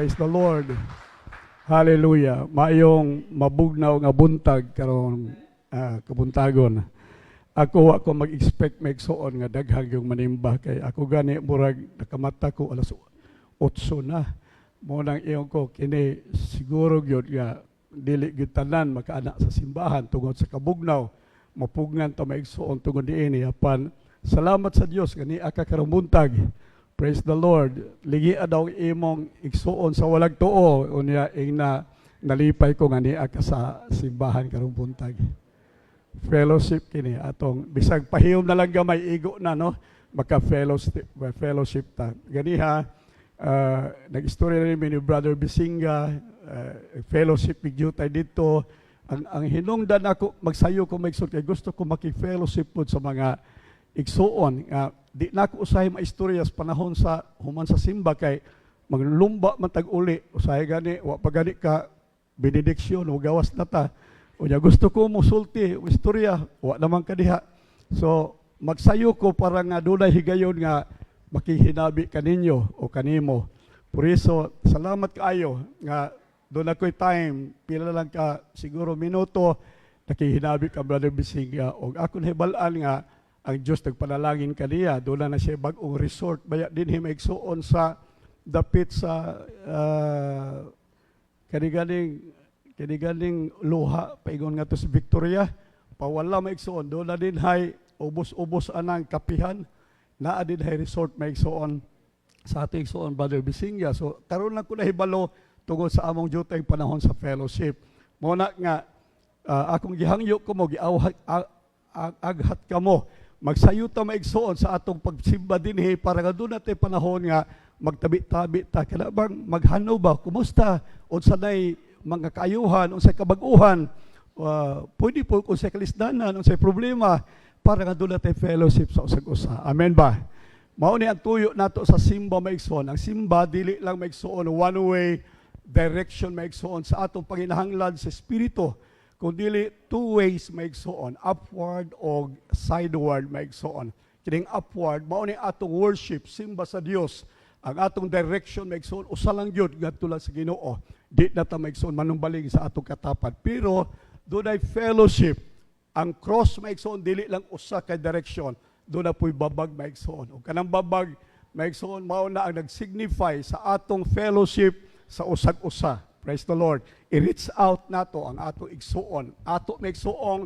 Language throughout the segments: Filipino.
Praise the Lord. Hallelujah. Mayong mabugnaw nga buntag karon kabuntagon. Ako mag-expect magsuon nga daghang yung manimba kay ako gani murag nakamata ko alas 8 na. Mo nang iyon ko kini siguro gyud nga dili gyud tanan makaana sa simbahan tungod sa kabugnaw. Mapugnan ta maigsuon tungod diini apan salamat sa Dios gani aka karong buntag. Praise the Lord. Ligi daw imong igsuon sa walag tuo unya ing na nalipay ko nga niya sa simbahan karong buntag. Fellowship kini atong bisag pahiyom na lang gamay igo na no maka fellowship ta. Ganiha nag-istorya rin ni Brother Bisinga fellowship with tay dito. Ang hinungdan ako magsayo ko maigsoon kay gusto ko maki-fellowship pod sa mga igsuon nga di na ako usahay maistorya sa panahon sa human sa simba kay maglumba man tag-uli usahay gani wa pa gani ka benediksyon o gawas na ta unya gusto ko musulti o istorya wa naman kadiha so magsayo ko para nga dunay higayon nga makihinabi kaninyo o kanimo por iso salamat kaayo nga doon ako'y time pila lang ka siguro minuto nakihinabi ka Brother Bisinga o ako nahibalaan nga ang Diyos nagpanalangin kaniya, doon na siya bagong resort, baya din maigsuon sa dapit sa kaniganing luha, paigon nga to sa Victoria, pawala maigsuon, doon na din hay ubos-ubos anang kapihan, naa din hay resort maigsuon sa ating igsuon, Brother Bisinga. So, karoon lang ko na hibalo tungkol sa among jutay panahon sa fellowship. Muna nga, akong gihangyo ko mo, aghat ka mo, magsayuta maigsuon sa atong pagsimba dinhi para nga doon natin panahon nga magtabi-tabi ta kana bang maghano ba kumusta unsa nay mga kaayuhan unsay kabag-uhan pwede po unsay kalisdanan unsay problema para nga doon natin fellowship sa usag-usa. Amen ba? Mao ni ang tuyo nato sa simba maigsuon. Ang simba dili lang maigsuon one way direction maigsuon sa atong panginahanglan sa espiritu kundi two ways maigsuon, upward o sideward maigsuon. Kining upward, mao ni atong worship, simba sa Dios. Ang atong direction maigsuon, usa lang gyud ngadto lang sa Ginoo. Di na ta maigsuon manumbaling sa atong katapat. Pero dunay fellowship. Ang cross maigsuon dili lang usa ka direction. Doon na po'y babag maigsuon. O kanang babag maigsuon mao na ang nag-signify sa atong fellowship sa usag-usa. Praise the Lord. I-reach out nato ang ato igsuon. Ato maigsuong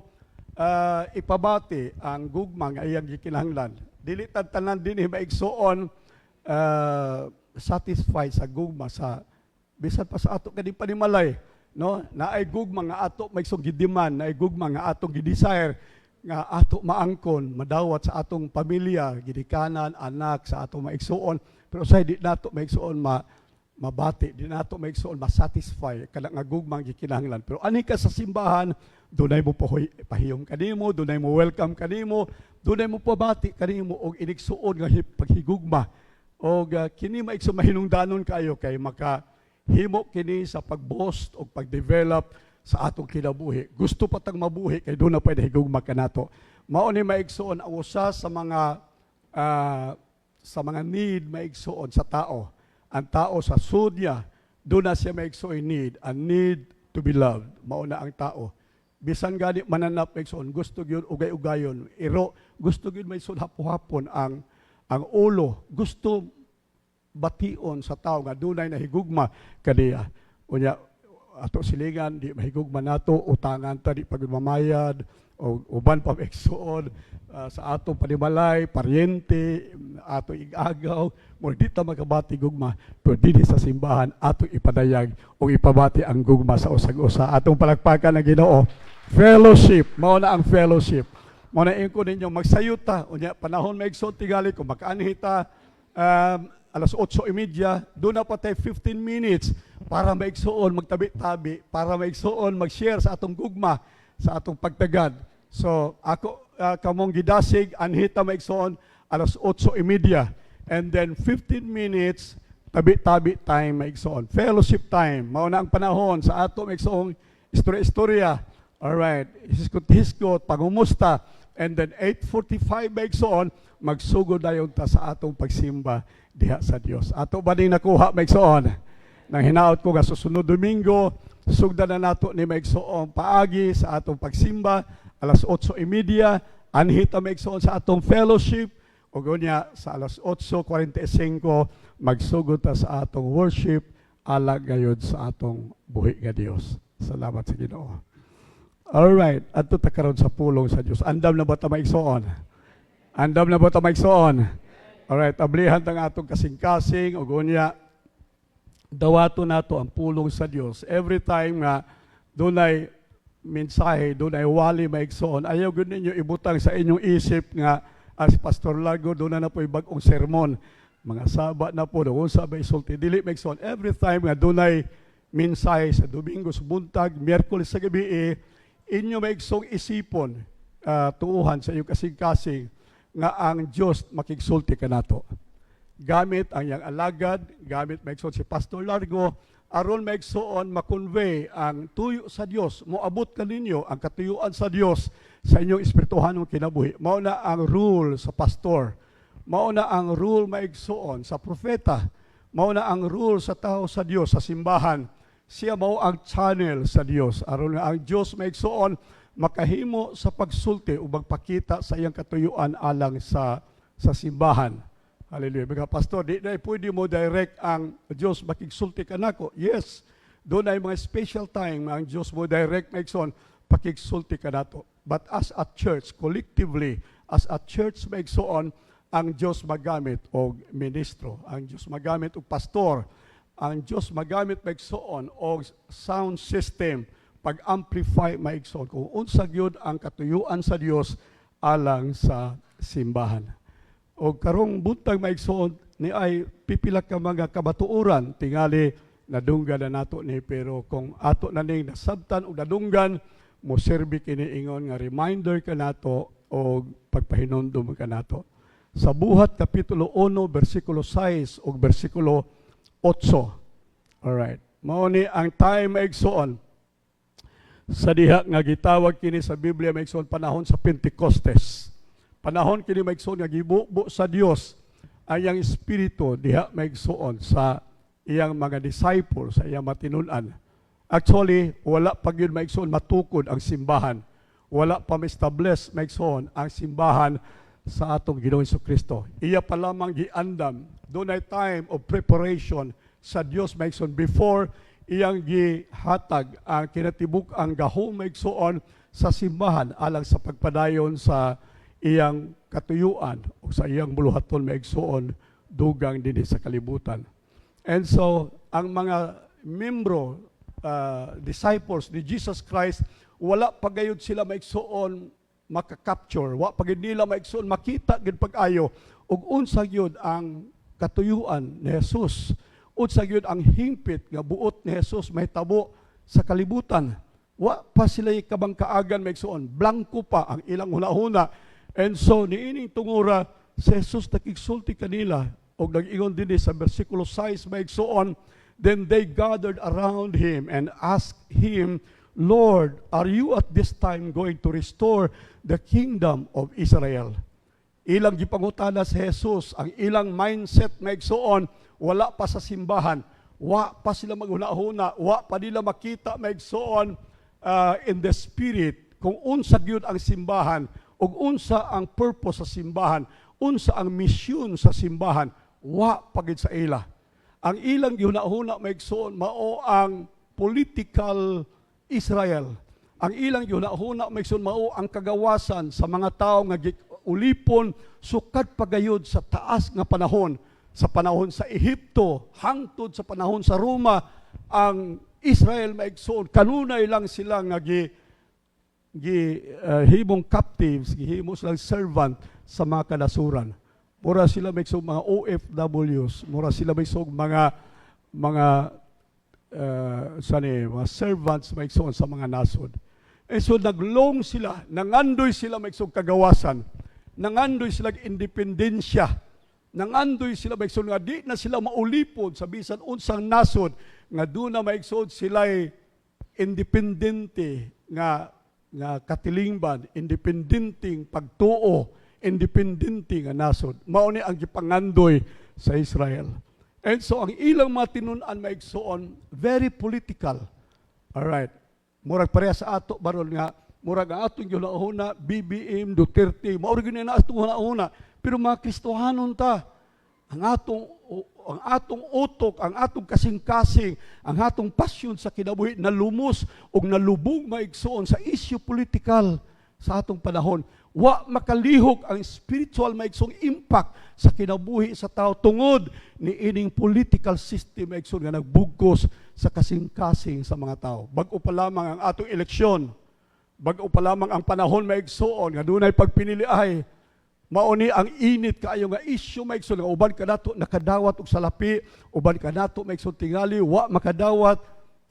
ipabati ang gugma nga iyang gikinahanglan. Dili tanan dinhi maigsuon satisfied sa gugma sa bisan pa sa ato kadi panimalay, no? Naay gugma nga ato maigsuong gidiman, naay gugma nga ato gidesire nga ato maangkon, madawat sa atong pamilya, gidikanan, anak sa ato maigsuon. Pero sa di nato maigsuon mabati, di nato maigsuon masatisfy kada nga gugmang gikinahanglan. Pero ani ka sa simbahan, dunay mo pahiyom kanimo, dunay mo welcome kanimo, dunay mo pabati kanimo og inigsuon nga paghigugma. Og kini maigsuon mahinungdanon kayo kay makahimo kini sa pag-boast og pag-develop sa atong kinabuhi. Gusto pa tang mabuhi kay doon na pwede higugma kanato. Mao ni maigsuon ang usa sa mga need maigsuon sa tao. Ang tao sa sudya, doon na siya maigsoon need, a need to be loved. Mauna ang tao. Bisan gani mananap maigsoon, gusto gyud ugay-ugayon. Iro, gusto gyud maigsoon hapo-hapon ang ulo. Gusto bation sa tao nga dunay nahigugma kaniya. Unya, ato silingan, di mahigugma nato, utangan ta, di pagmamayad, o uban pa maigsoon, sa atong panimalay, paryente, ato igagaw, mo di ta magabati gugma, pero di sa simbahan, ato ipadayag o ipabati ang gugma sa usag-usa. Atong palakpakan ng Ginoo. Fellowship, mao na ang fellowship. Mao na ingko ninyo magsayuta, unya panahon maigsoon tigali kung makaanhi ta alas 8:30, doon na pa tayo 15 minutes para maigsuon, magtabi-tabi, para maigsuon, mag-share sa atong gugma, sa atong pagtagad. So, ako, kamong gidasig, anhita maigsoon, alas 8:30. And then, 15 minutes, tabi-tabi time maigsoon. Fellowship time, mauna ang panahon sa ato maigsoong istorya-istorya. Alright, hiskot-hiskot, pangumusta. And then, 8:45 maigsoon, magsugod dayon ta sa atong pagsimba diha sa Dios. Ato ba ding nakuha maigsoon? Nang hinaot ko nga susunod Domingo, sugdan na nato ni maigsoong paagi sa atong pagsimba, alas 8:30, anhita maigsoon sa atong fellowship, o gunya sa alas 8:45, magsugod ta sa atong worship, alag gayud sa atong buhi nga Dios. Salamat sa Ginoo. Alright, adto ta karon sa pulong sa Dios. Andam na ba ta maigsoon? Andam na ba ta maigsoon? Alright, ablihan tang atong kasing-kasing, o gunya dawato nato ang pulong sa Dios. Every time nga dunay mensahe, dunay wali maigsoon, ayaw gud ninyo ibutang sa inyong isip nga as Pastor Largo doon na po bagong sermon. Mga saba na po doon sa isulti. Dili maigsoon. Every time nga dunay mensahe sa Domingo sa buntag, Miyerkules sa gabi, inyo maigsong isipon, tuuhan sa iyong kasing-kasing nga ang Diyos makigsulti ka nato. Gamit ang iyang alagad, gamit maigsoon si Pastor Largo, aron maigsoon makonvey ang tuyo sa Dios, moabot ka ninyo ang katuyuan sa Dios sa inyong espirituhanong kinabuhi. Mao na ang rule sa pastor, mao na ang rule maigsoon sa propeta, mao na ang rule sa tao sa Dios sa simbahan. Siya mao ang channel sa Dios aron nga ang Dios maigsoon makahimo sa pagsulti o magpakita sa iyang katuyuan alang sa simbahan. Hallelujah. Mga pastor, di na pwede mo direct ang Diyos makigsulti ka nako. Yes, doon ay mga special time ang Diyos mo direct maigsoon pakigsulti ka nato. But as a church, collectively, as a church maigsoon, ang Diyos magamit og ministro, ang Diyos magamit og pastor, ang Diyos magamit maigsoon og sound system, pag-amplify maigsoon kung unsa gyud ang katuyuan sa Dios alang sa simbahan. O karong buntag maigsoon ni ay pipila ka mga kabatuoran tingali nadunggan na nato ni, pero kung ato na ning nasabtan o nadunggan mo serbi kini ingon nga reminder ka nato o pagpahinumdum ka nato. Sa Buhat kapitulo 1 bersikulo 6 ug bersikulo 8. Alright. Mao ni ang time maigsoon sa diha nga gitawag kini sa Biblia maigsoon panahon sa Pentecostes. Panahon kini maigsoon nga gibubo sa Dios ang iyang espiritu diha maigsoon sa iyang mga disciples, sa iyang matinud-an. Actually, wala pa gyud maigsoon matukod ang simbahan. Wala pa ma-establish maigsoon ang simbahan sa atong Ginoong Jesucristo. Iya pa lamang giandam. Doon ay time of preparation sa Dios maigsoon before iyang gihatag ang kinatibuk ang gahom maigsoon sa simbahan alang sa pagpadayon sa iyang katuyuan o sa iyang buluhaton maigsoon dugang dinhi sa kalibutan. And so ang mga membro, disciples ni Jesus Christ, wala pagayod sila maigsoon maka-capture, wa pagid nila maigsoon makita gid pag-ayo ug unsa gyud ang katuyuan ni Jesus. Unsa gyud ang hingpit nga buot ni Jesus mahitabo sa kalibutan. Wa pa sila kabangkaagan maigsoon, blanco pa ang ilang hunahuna. And so niining tungura si Jesus nakigsulti kanila og nag-ingon dinhi sa bersikulo 6 maigsoon, then they gathered around him and asked him, Lord, are you at this time going to restore the kingdom of Israel? Ilang gipangutana si Jesus, ang ilang mindset maigsoon, wala pa sa simbahan, wa pa sila maghuna-huna, wa pa nila makita maigsoon in the spirit kung unsa gyud ang simbahan ug unsa ang purpose sa simbahan, unsa ang misyon sa simbahan, wa pa gid sa ila. Ang ilang gihuna-huna maigsoon mao ang political Israel. Ang ilang gihuna-huna maigsoon mao ang kagawasan sa mga tawo nga ulipon sukat pagayod sa taas nga panahon. Sa panahon sa Ehipto, hangtod sa panahon sa Roma, ang Israel maigsoon kanunay lang sila nga himong captives, gihimo silang servant sa mga kanasuran. Mura sila maigsoon mga OFWs, mura sila maigsoon mga mga servants maigsoon sa mga nasod. E so naglong sila, nangandoy sila maigsoon kagawasan, nangandoy sila independensya, nangandoy sila maigsoon nga di na sila maulipod sa bisan unsang nasod nga doon na maigsoon sila'y independente nga katilingban, independenting pagtuo, independente nga nasod. Mao ni ang gipangandoy sa Israel. And so, ang ilang mga tinunan maigsoon, very political. Alright. Murag pareha sa ato, baron nga, murag ang atong yunahuna, BBM, Duterte, maurag yun na atong hunahuna. Pero mga Kristohanon ta, ang atong utok, ang atong kasing-kasing, ang atong pasyon sa kinabuhi, nalumos o nalubog maigsoon sa issue political sa atong panahon. Wa makalihok ang spiritual maigsong impact sa kinabuhi sa tao tungod ni ining political system maigsong nga nagbugkos sa kasing-kasing sa mga tao. Bag-o pa lamang ang atong eleksyon, bag-o pa lamang ang panahon maigsoon nga dunay pagpiniliay, mauni ang init kaayo nga issue maigsoon nga uban kanato nakadawat og salapi, uban kanato maigsoon tingali wa makadawat,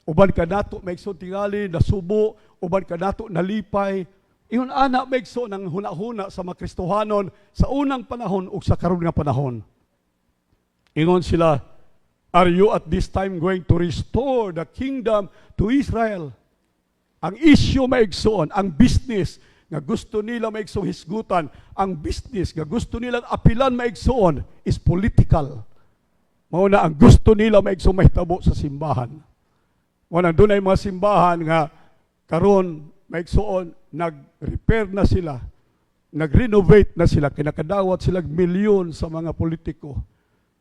uban kanato maigsoon tingali nasubo, uban kanato nalipay. Iyon ana maigsoon ang hunahuna sa mga Kristohanon sa unang panahon ug sa karon nga panahon. Ingon sila, are you at this time going to restore the kingdom to Israel? Ang issue maigsoon, ang business nga gusto nila maigsoon hisgutan, ang business nga gusto nilang apilan maigsoon is political. Mao na ang gusto nila maigsoon mahitabo sa simbahan. Mao na dunay mga simbahan nga karon maigsoon nag-repair na sila, nag-renovate na sila, kinakadawat sila milyon sa mga politiko.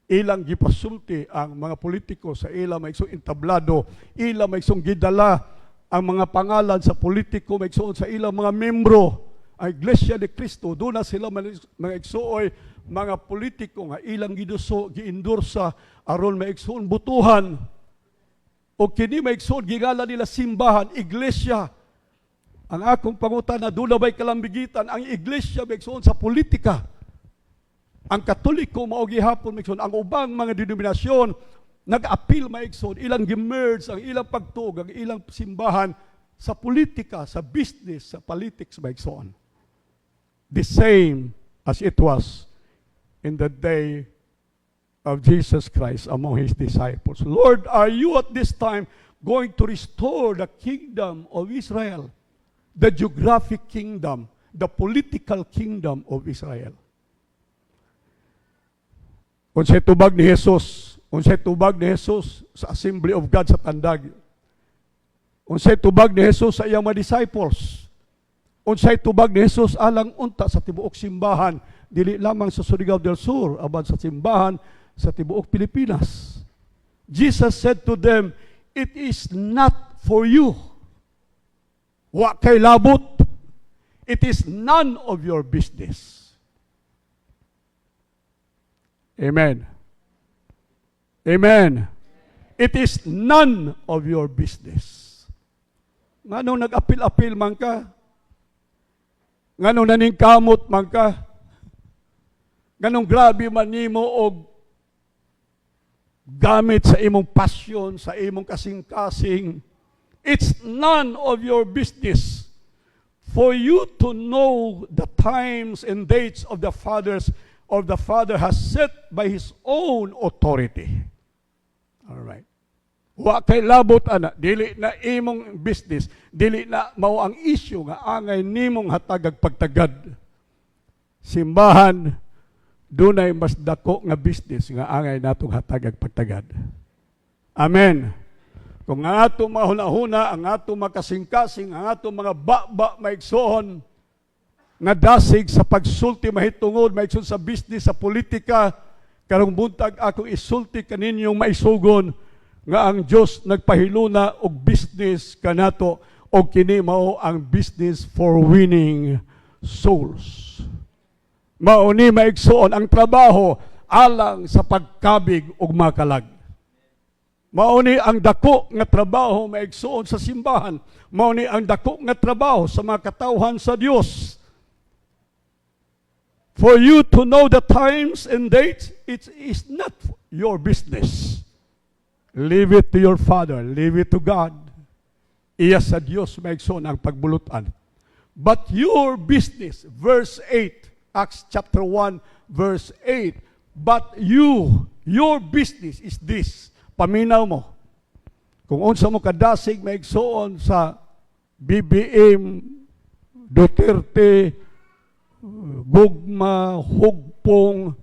Ilang gipasulti ang mga politiko sa ilang maigsoong entablado, ilang maigsoong gidala ang mga pangalan sa politiko maigsoon sa ilang mga membro. Ang Iglesia de Cristo, doon na sila mga igsuoy, mga politiko nga ilang giduso, giindorsa, aron maigsoon butuhan. O kini maigsoon, gingala nila simbahan, iglesia. Ang akong pangutana, doon na ba'y kalambigitan ang iglesia maigsoon sa politika. Ang Katoliko mao gihapon maigsoon, ang ubang mga denominasyon nag-appeal maigsoon, ilang gimerge ang ilang pagtuog, ang ilang simbahan sa politika, sa business, sa politics maigsoon. The same as it was in the day of Jesus Christ among His disciples. Lord, are you at this time going to restore the kingdom of Israel? The geographic kingdom, the political kingdom of Israel. Unsay tubag ni Jesus, unsay tubag ni Jesus sa Assembly of God sa Tandag. Unsay tubag ni Jesus sa iyang mga disciples. Unsay tubag ni Jesus alang unta sa tibuok simbahan, dili lamang sa Surigao del Sur, aban sa simbahan sa tibuok Pilipinas. Jesus said to them, it is not for you. Wa kay labot. It is none of your business. Amen. Amen. It is none of your business. Nganong nag-apil-apil man ka? Nganong naningkamot man ka? Nganong grabe man nimo og gamit sa imong pasyon, sa imong kasing-kasing? It's none of your business for you to know the times and dates of the fathers or the Father has set by His own authority. All right. Wa kay labot ana, dili na imong business, dili na mao ang issue nga angay nimong hatagag pagtagad. Simbahan dunay mas dako nga business nga angay natong hatagag pagtagad. Amen. Kung ang atong mahuna-huna, ang atong makasing-kasing, ang atong mga ba maigsoon, nga dasig sa pagsulti mahitungod, maigsoon sa business, sa politika, karong buntag akong isulti kaninyong maisugon, nga ang Diyos nagpahiluna og business kanato, o kini mao ang business for winning souls. Mauni maigsoon ang trabaho alang sa pagkabig og makalag. Mauni ang dako nga trabaho maigsoon sa simbahan. Mauni ang dako nga trabaho sa mga katawhan sa Dios. For you to know the times and dates, it is not your business. Leave it to your Father. Leave it to God. Iya sa Dios maigsoon ang pagbulutan. But your business, verse 8, Acts chapter 1, verse 8, but your business is this. Paminaw mo. Kung unsa mo kadasig maigsoon sa BBM, Duterte, Gugma, Hugpong,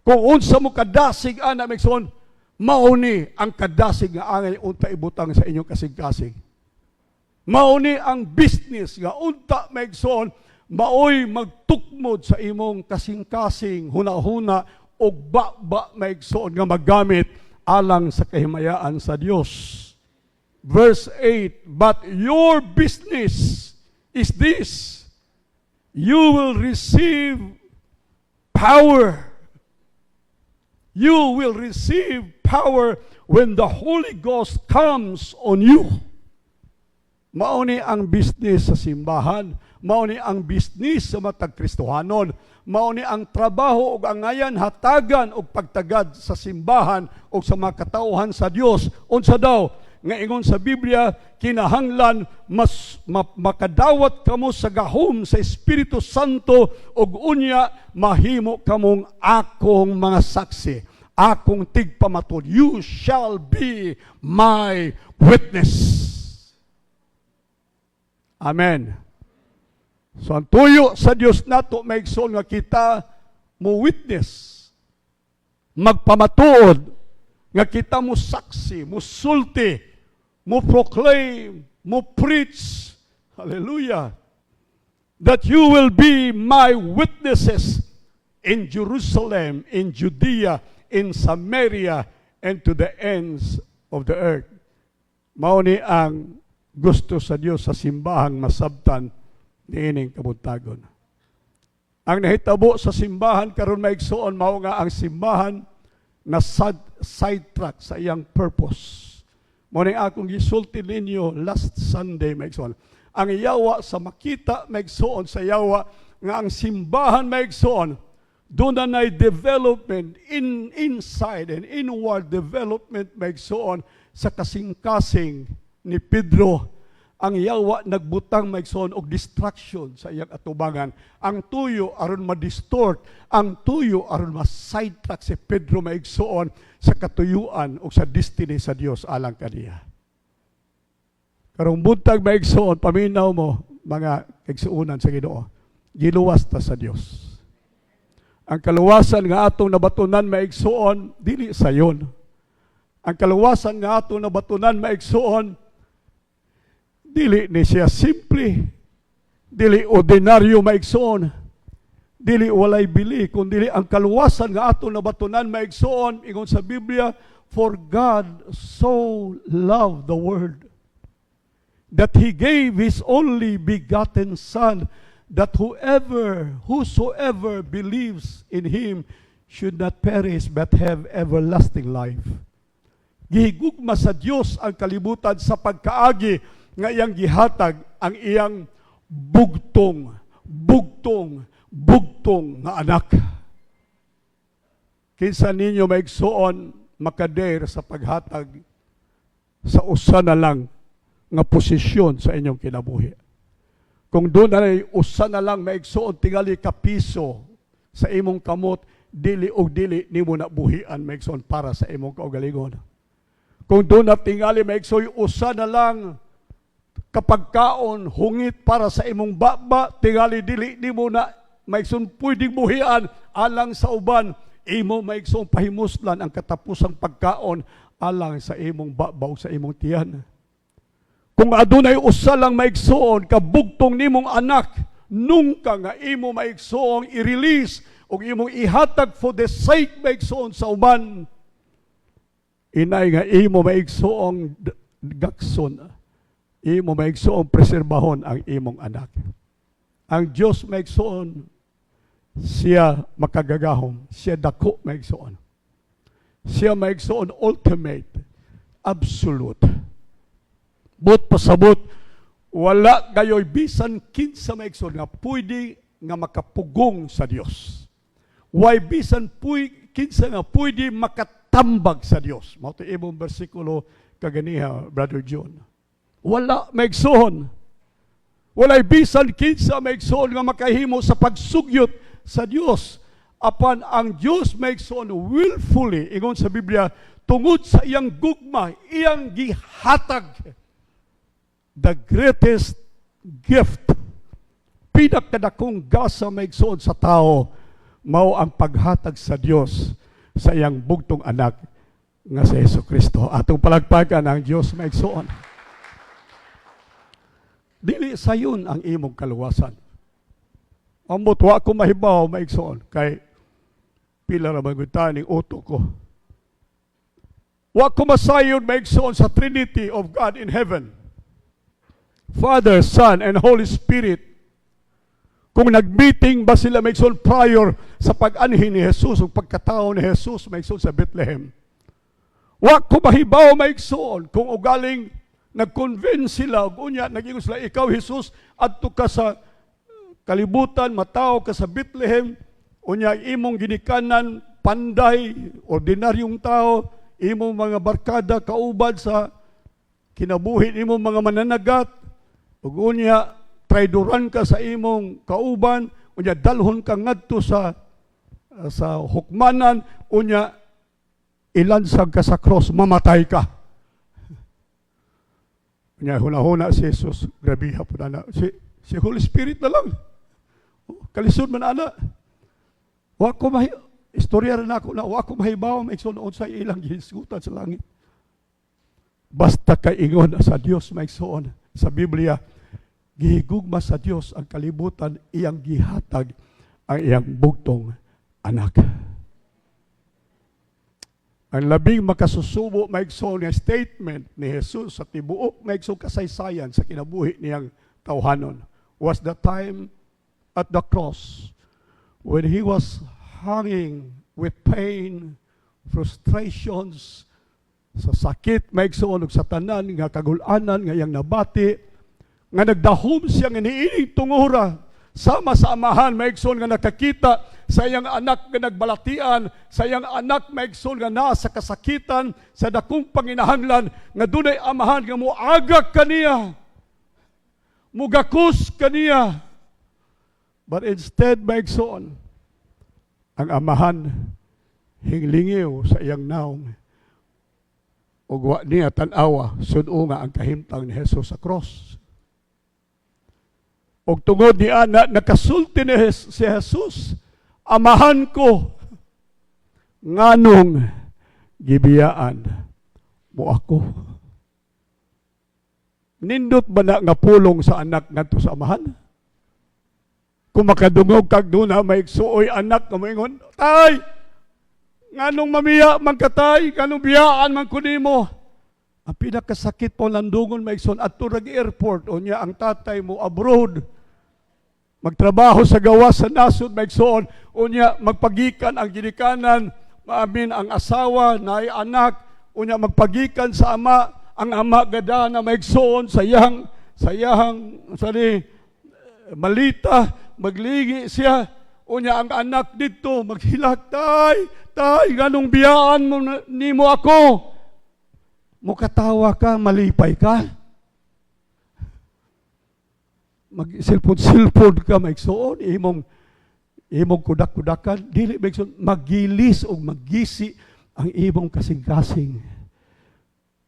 Kung unsa mo kadasig ana maigsoon, mauni ang kadasig nga angay unta ibutang sa inyong kasig-kasig. Mauni ang business nga unta maigsoon, maoy magtukmod sa imong kasing-kasing, huna-huna o ba maigsoon nga maggamit alang sa kahimayaan sa Dios. Verse 8, but your business is this: you will receive power. You will receive power when the Holy Ghost comes on you. Mauni ang business sa simbahan, mauni ang business sa matag Kristohanon, mauni ang trabaho ug angayan hatagan og pagtagad sa simbahan o sa mga katauhan sa Dios. Unsa daw nga ingon sa Biblia, kinahanglan mas makadawat kamo sa gahom sa Espiritu Santo ug unya mahimo kamong akong mga saksi, akong tigpamatod. You shall be my witness. Amen. So ang tuyo sa Dios nato maigsoon nga kita mo witness, magpamatuod, nga kita mo saksi, mo sulti, mo proclaim, mo preach, hallelujah, that you will be my witnesses in Jerusalem, in Judea, in Samaria, and to the ends of the earth. Mao ni ang gusto sa Dios sa simbahang masabtan niining kabuntagon. Ang nahitabo sa simbahan karon maigsoon mao nga ang simbahan na sidetrack sa iyang purpose. Mao ning akong gisulti ninyo last Sunday maigsoon. Ang yawa sa makita maigsoon sa yawa nga ang simbahan maigsoon doon na development inside and inward development maigsoon sa kasing-kasing ni Pedro. Ang yawa nagbutang maigsoon og distraction sa iyang atubangan. Ang tuyo aron ma-distort, ang tuyo aron ma-sidetrack si Pedro maigsoon sa katuyuan o sa destiny sa Dios alang kaniya. Karong buntag maigsoon, paminaw mo mga kaigsuunan sa Ginoo, giluwas ta sa Dios. Ang kaluwasan nga atong nabatunan maigsoon dili sayon. Ang kaluwasan nga atong nabatunan maigsoon dili ni siya simple, dili ordinaryo maigsoon, dili walay bili, kundi ang kaluwasan nga ato nabatunan maigsoon, ingon sa Biblia, for God so loved the world that He gave His only begotten Son, that whosoever believes in Him should not perish but have everlasting life. Gihigugma sa Dios ang kalibutan sa pagkaagi nga iyang gihatag ang iyang bugtong nga anak. Kinsa ninyo maigsoon makader sa paghatag sa usa na lang nga posisyon sa inyong kinabuhi. Kung doon ay usa na lang maigsoon tingali ka piso sa imong kamot, dili og dili nimo na buhian maigsoon para sa imong kaugalingon. Kung doon na tingali maigsoon usa na lang kapagkaon, hungit para sa imong baba, tingali dili nimo na maigsoon pwedeng buhian alang sa uban, imo maigsoon pahimuslan ang katapusang pagkaon alang sa imong baba o sa imong tiyan. Kung adunay usa lang maigsoon kabugtong nimong anak, nungka nga imo maigsoon i-release o imong ihatag for the sake maigsoon sa uban, inay nga imo maigsoon gakson, imo maigsoon preserbahon ang imong anak. Ang Dios maigsoon siya makagagahom, siya dako maigsoon. Siya maigsoon ultimate, absolute. But pasabot wala gayoy bisan kinsa maigsoon nga pwede nga makapugong sa Dios. Why bisan kinsa nga pwede makatambag sa Dios. Mao to imong bersikulo kaganiha, Brother John. Wala maigsoon. Walay bisan kinsa maigsoon nga makahimo sa pagsugyot sa Dios. Apan ang Dios maigsoon willfully, ingon sa Biblia, tungod sa iyang gugma, iyang gihatag the greatest gift, pinakadakong gasa maigsoon sa tao, mao ang paghatag sa Dios sa iyang bugtong anak nga si Jesucristo. Atong palagpagan ang Dios maigsoon. Dili sayon ang imong kaluwasan. Amot wa ko mahibaw maigsoon kay pila ra magutaning uto ko. Wa ko masayon maigsoon sa Trinity of God in heaven. Father, Son, and Holy Spirit. Kung nag-meeting ba sila maigsoon prior sa pag-anhin ni Jesus o pagkatao ni Jesus maigsoon sa Bethlehem. Wa ko mahibaw maigsoon kung ugaling nag-convince sila o unya naging sila ikaw Jesus adto ka sa kalibutan matao ka sa Bethlehem unya imong ginikanan panday ordinaryong tao imong mga barkada kaubad sa kinabuhi imong mga mananagat ug unya traidoran ka sa imong kauban, unya dalhon ka ngadto sa hukmanan, unya ilansag ka sa cross, mamatay ka. Unya huna-huna si Jesus, grabe hapon ana. Si Holy Spirit na lang. Kalisod man ana. Wa ko istorya rin ako na wa ko mahibaw maigsoon sa ilang gihisgutan sa langit. Basta kay ingon sa Dios maigsoon sa Biblia. Gihigugma sa Dios ang kalibutan, iyang gihatag ang iyang bugtong anak. Ang labing makasusubo maigsoon nga statement ni Jesus sa tibuok maigsoon kasaysayan sa kinabuhi niyang tawhanon was the time at the cross when he was hanging with pain, frustrations, sa sakit maigsoon ug sa tanan nga kagul-anan nga iyang nabati nga nagdahom siya nga niining tungura sama sa amahan maigsoon nga nakakita sa iyang anak nga nagbalatian sa iyang anak maigsoon nga naa sa kasakitan sa dakong panginahanglan nga dunay amahan nga moagak kaniya mugakos kaniya but instead maigsoon ang amahan hinglingiw sa iyang naong ug wa niya tan-awa sud-o nga ang kahimtang ni Jesus sa cross. Og tungod ni ana nakasulti ni si Jesus, amahan ko nganong gibiyaan mo ako. Nindot ba na nga pulong sa anak ngadto sa amahan? Kung makadungog kag duna maigsuoy anak nga moingon, tay, nganong mamiya man katay, nganong biyaan man kunimo. Ang pinakasakit po landungon maigsoon adto rag airport unya ang tatay mo abroad. Magtrabaho sa gawas sa nasod maigsoon unya magpagikan ang ginikanan maamin ang asawa naay anak unya magpagikan sa ama ang ama gada na maigsoon sayang sorry malita magligi siya unya ang anak dito maghilak tay nganong biyaan mo nimo ako mukatawa ka malipay ka mag-silpod ka maigsoon imong kudak-kudakan dili maigsoon magilis o maggisi ang imong kasing-kasing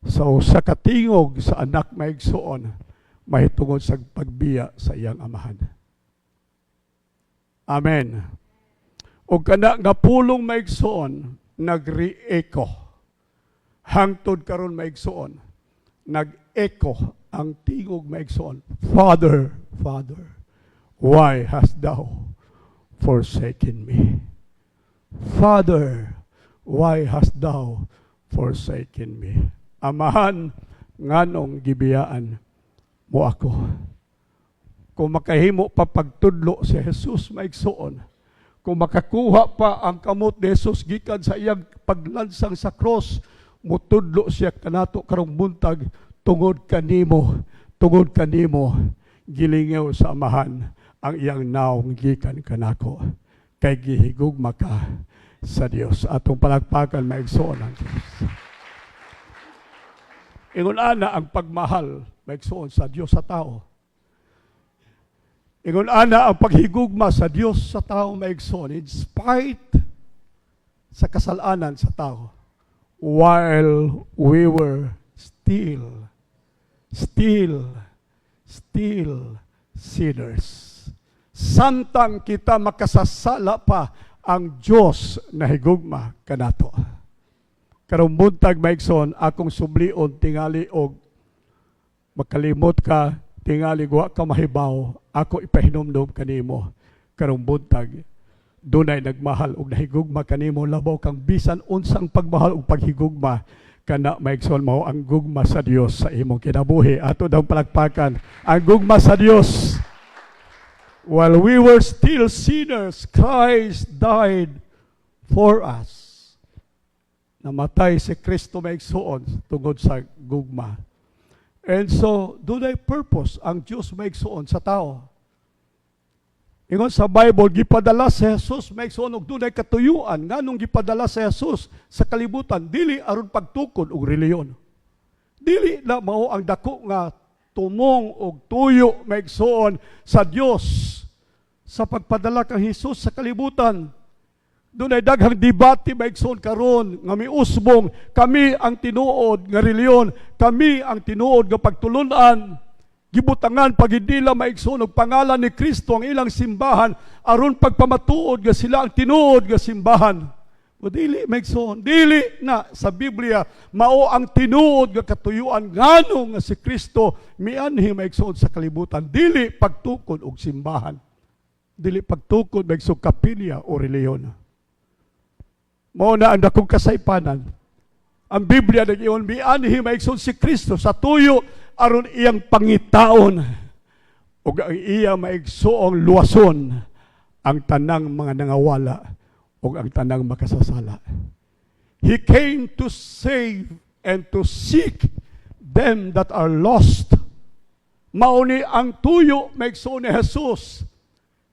so sa katingog sa anak maigsoon mahitungod sa pagbiya sa iyang amahan. Amen. O kana nga pulong maigsoon nagre-echo hangtod karon maigsoon nag-echo ang tingog maigsoon, Father, Father, why hast thou forsaken me? Father, why hast thou forsaken me? Amahan, nganong gibiyaan mo ako. Kung makahimo pa pagtudlo si Jesus maigsoon, kung makakuha pa ang kamot ni Jesus gikan sa iyang paglansang sa cross, mutudlo siya kanato karong buntag, tungod kanimo, gilingaw sa amahan ang iyang naong gikan kanako. Kay gihigugma ka sa Dios. Atong palagpakan maigsoon ang Dios. Ingon ana ang pagmahal maigsoon sa Dios sa tao. Ingon ana ang paghigugma sa Dios sa tao maigsoon in spite sa kasalanan sa tao. While we were still sinners. Samtang kita makasasala pa ang Dios na higugma kanato. Karong buntag maigsoon akong sublion tingali og makalimot ka tingali wa ka mahibaw ako ipahinumdum kanimo karong buntag dunay nagmahal og nahigugma kanimo labaw kang bisan unsang pagmahal og paghigugma kana maigsoon mao ang gugma sa Dios sa imong kinabuhi. Ato daw palakpakan ang gugma sa Dios. While we were still sinners, Christ died for us. Namatay si Kristo maigsoon tungod sa gugma. And so, dunay purpose ang Diyos maigsoon sa tao. Ingon sa Bible, gipadala si Jesus maigsoon og dunay katuyuan nganong gipadala si Jesus sa kalibutan dili aron pagtukod og reliyon. Dili na mao ang dako nga tumong og tuyo maigsoon sa Dios sa pagpadala kang Jesus sa kalibutan. Dunay daghang debate maigsoon karon nga miusbong kami ang tinuod nga reliyon, kami ang tinuod nga pagtulunan. Gibutangan pag hindi lang maigsoon og pangalan ni Kristo ang ilang simbahan aron pagpamatuod nga sila ang tinuod nga simbahan. O dili maigsoon, dili na sa Biblia mao ang tinuod nga katuyuan ngano nga si Kristo mianhi maigsoon sa kalibutan. Dili pagtukod og simbahan. Dili pagtukod maigsoon kapilya o reliyon. Mao na ang dakong kasaypanan. Ang Biblia nag-iyon mianhi maigsoon si Kristo sa tuyo aron iyang pangitaon ug ang iya maigsoong luwason ang tanang mga nangawala ug ang tanang makasasala. He came to save and to seek them that are lost. Mauni ang tuyo maigsoon ni Jesus.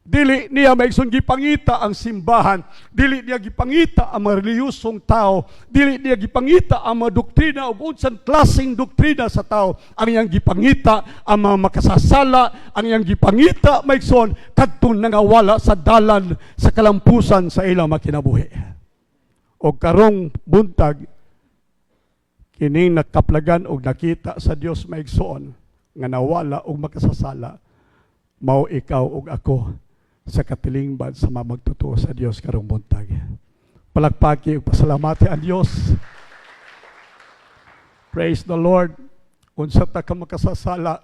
Dili niya maigsoon gipangita ang simbahan, dili niya gipangita ang mga reliyosong tao, dili niya gipangita ang mga doktrina o unsang klaseng doktrina sa tao. Ang iyang gipangita ang mga makasasala, ang iyang gipangita maigsoon kadtong nangawala sa dalan sa kalampusan sa ilang makinabuhi. O karong buntag kining nakaplagan og nakita sa Dios maigsoon nga nawala og makasasala, mao ikaw ug ako sa katilingban sa mamagtotoo sa Dios karong buntag. Palakpaki ug pasalamati ang Dios. Praise the Lord. Unsa ta ka makasasala.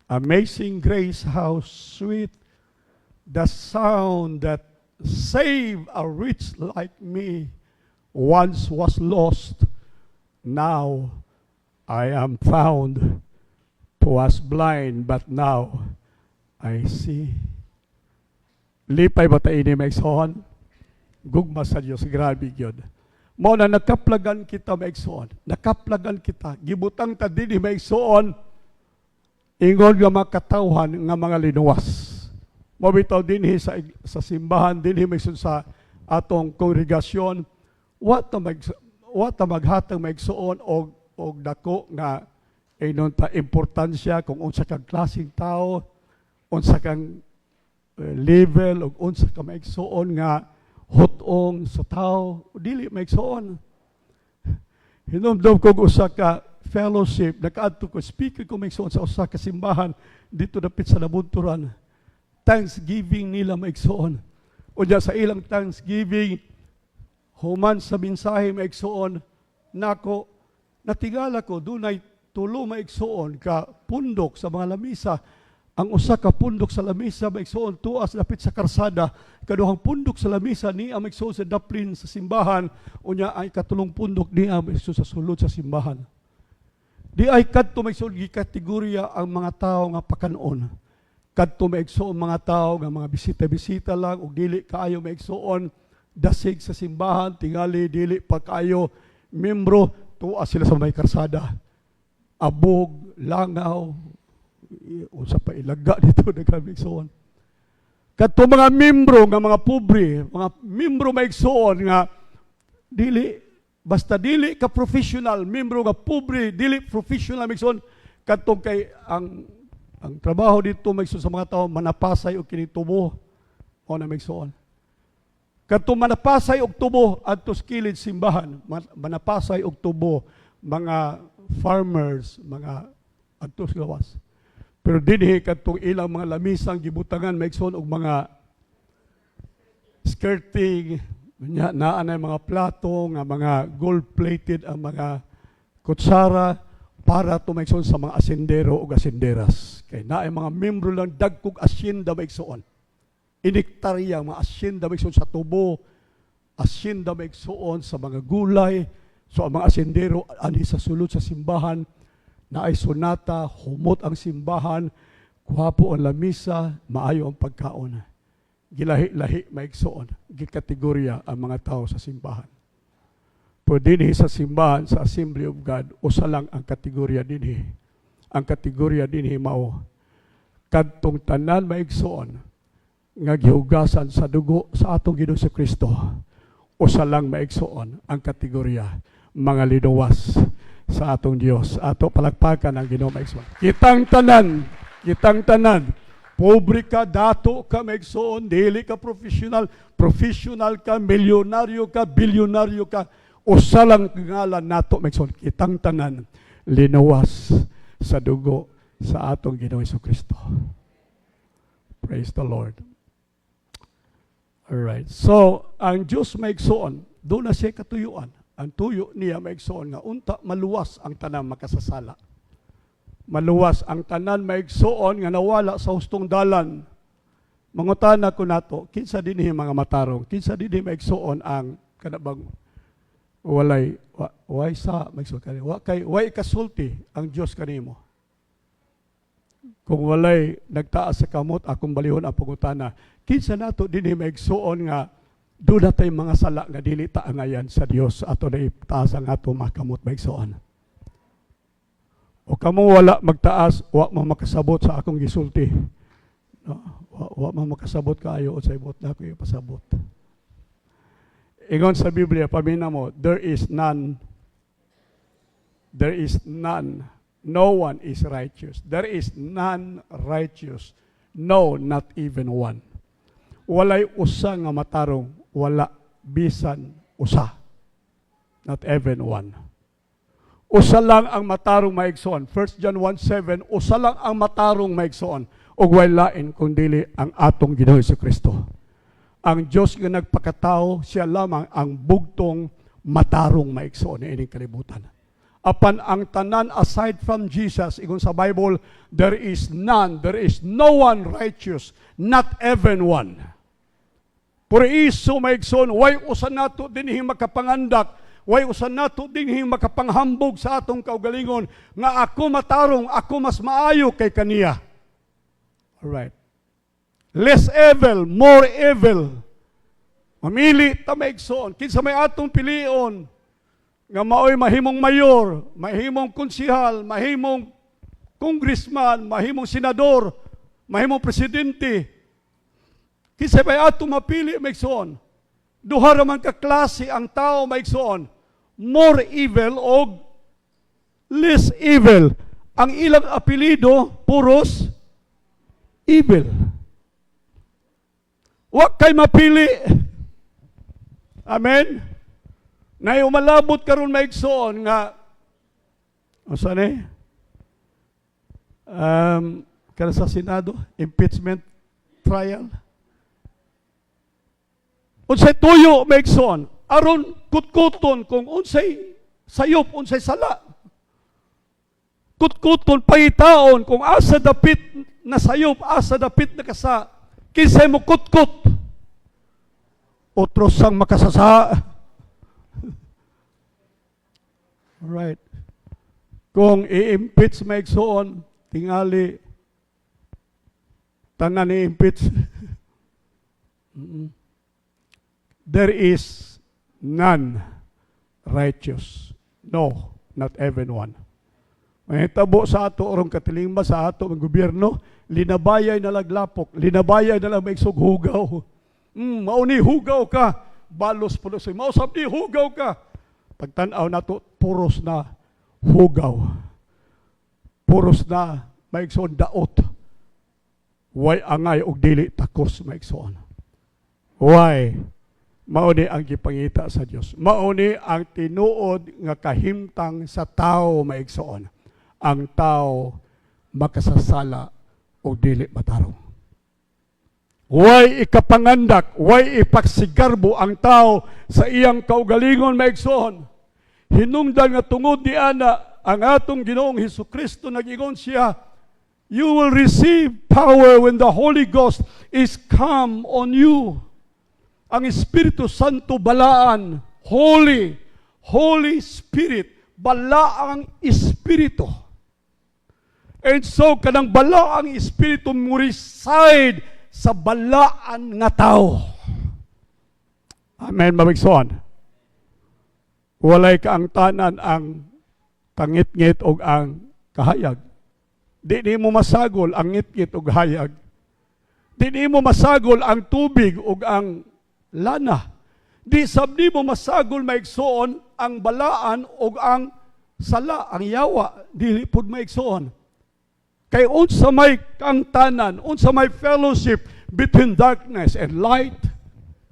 Amazing grace, how sweet the sound that saved a wretch like me. Once was lost, now I am found. Was blind, but now I see. Lipay ba tayo ni maigsoon? Gugma sa Diyos, grabe yun. Mo na nakaplagan kita maigsoon. Nakaplagan kita. Gibutang ta din maigsoon. Ingon nga makatawhan nga mga linuwas. Mo bitaw din sa simbahan, din maigsoon sa atong kongregasyon. What maghatag maigsoon og dako nga inon ta importansya kung unsa kang klaseng tao, unsa kang level o unsa ka maigsoon nga hutong sa tao, dili maigsoon. Hinumdum ko usa ka fellowship, nakaadto ko, speaker ko maigsoon sa usa ka simbahan dito dapit sa Nabunturan. Thanksgiving nila maigsoon. O diya sa ilang Thanksgiving, human sa mensahe maigsoon, nako, natingala ko, dunay tulo maigsoon ka pundok sa mga lamisa. Ang usa ka pundok sa lamisa maigsoon tuas lapit sa karsada, kaduhang pundok sa lamisa niya maigsoon sa daplin sa simbahan, unya ay katulong pundok niya maigsoon sa sulod sa simbahan. Di ay kadto maigsoon gikategorya ang mga tao nga pakanon. Kadto maigsoon mga tao nga mga bisita-bisita lang ug dili kaayo maigsoon dasig sa simbahan, tingali dili pa kaayo membro, tuas sila sa may karsada. Abog, langaw, unsa pa ilaga dito nagkamigsoon. Kadto mga membro nga mga pobre, mga membro maigsoon nga dili basta dili ka professional, membro nga pobre, dili professional maigsoon kadtong kay ang trabaho dito maigsoon sa mga tao manapasay og kini tubo o na maigsoon. Kadtong manapasay og tubo adto sa kilid simbahan, manapasay og tubo mga farmers, mga adto sa gawas. Pero dinhi kadtong ilang mga lamisang gibutangan maigsoon og mga skirting, naa na mga plato, nga mga gold-plated ang mga kutsara para tumaigsoon sa mga asindero o asinderas. Kaya naay mga membro lang dagkog asyenda maigsoon. Iniktarya mga asyenda maigsoon sa tubo, asyenda maigsoon sa mga gulay. So ang mga asindero ani sa sulod sa simbahan na ay sonata, humot ang simbahan, kuhapo ang lamisa, maayo ang pagkaon. Gilahi-lahi maigsoon, gikategorya ang mga tao sa simbahan. Pwede dinhi sa simbahan, sa Assembly of God, usa lang ang kategorya dinhi. Ang kategorya dinhi mao kadtong tanan maigsoon nga gihugasan sa dugo sa atong Ginoong Kristo. Usa lang maigsoon ang kategorya mga linuwas sa atong Dios. Ato palakpakan ang Ginoo maigsoon. Kitang tanan, pobre ka, dato ka maigsoon, dili ka professional ka, milyonaryo ka, bilyonaryo ka, usa lang ngalan nato maigsoon. Kitang tanan, linuwas sa dugo sa atong Ginoo Kristo. Praise the Lord. Alright. So, ang Diyos maigsoon, doon na siya katuyuan. Ang tuyo niya maigsoon nga unta maluwas ang tanan makasasala. Maluwas ang tanan maigsoon nga nawala sa hustong dalan. Mangutana ko nato, kinsa dinhi mga matarong, kinsa dinhi maigsoon ang kanabang walay sa maigsoon kani. Way kasulti ang Dios kanimo. Kung walay nagtaas sa kamot akong balihon ang pangutana, kinsa nato dinhi maigsoon nga doon natay mga sala nga dili taangayan sa Dios ato na itaas ang ato makamot maigsoon. O kamo wala magtaas, wa mo makasabot sa akong gisulti. No? Wa mo makasabot kaayo o sa ibot na ako ipasabot. Ingon sa Biblia, pamina mo, there is none. No one is righteous. There is none righteous. No, not even one. Walay usa nga matarong, wala bisan usa. Not even one. Usa lang ang matarong maigsoon. 1 John 1:7, usa lang ang matarong maigsoon. Ug way lain kung dili ang atong Ginoo Kristo. Ang Dios nga nagpakatao, siya lamang ang bugtong matarong maigsoon ni ining kalibutan. Apan ang tanan aside from Jesus, igon sa Bible, there is no one righteous, not even one. Puro iso maigsoon, way usa nato dinhi makapangandak, way usa nato dinhi makapanghambog sa atong kaugalingon nga ako matarong, ako mas maayo kay kaniya. Alright. Less evil, more evil. Mamili ta maigsoon, kinsa may atong pilion nga maoy mahimong mayor, mahimong konsihal, mahimong congressman, mahimong senador, mahimong presidente. Kinsa may atong mapili maigsoon. Duha ra man ka klase ang tao maigsoon. More evil o less evil. Ang ilang apelido puros evil. Wa kay mapili. Amen. Nay umalabot karon maigsoon nga asa ni? Kana sa Senado, impeachment trial. Unsay tuyo maigsoon, aron kutkuton kung unsay sayop, unsay sala. Kutkuton pangitaon kung asa dapit na sayop, asa dapit na kasa. Kinsay mo kutkut. Otros sang makasasa. Right. Kung i-impeach maigsoon, tingali tanan i-impeach. There is none righteous. No, not even one. May tabo sa ato orong katilingba sa ato ng gobyerno, linabayay na laglapok, linabayay na lang maigsog hugaw. Mauni hugaw ka, balos pulos. Mausap ni hugaw ka. Pagtanaw na to, puros na hugaw. Puros na maigsoon daot. Way angay og dili takos maigsoon. Why? Mauni ang gipangita sa Dios. Mauni ang tinuod nga kahimtang sa tao maigsoon. Ang tao makasasala o dili matarong. Way ikapangandak, way ipagsigarbo ang tao sa iyang kaugalingon maigsoon. Hinungdan nga tungod ni ana ang atong Ginoong Hesukristo nag-ingon siya, you will receive power when the Holy Ghost is come on you. Ang Espiritu Santo balaan, Holy Spirit, balaang Espiritu. And so kanang balaang Espiritu mo reside sa balaan nga tao. Amen, mabigsoon. Walay kaang tanan ang kangit-ngit o ang kahayag. Di mo masagol ang ngit-ngit o hayag. Di mo masagol ang tubig o ang lana. Di sabdi mo masagol maigsoon ang balaan o ang sala, ang yawa. Dili pud maigsoon. Kay unsa may kangtanan, unsa may fellowship between darkness and light,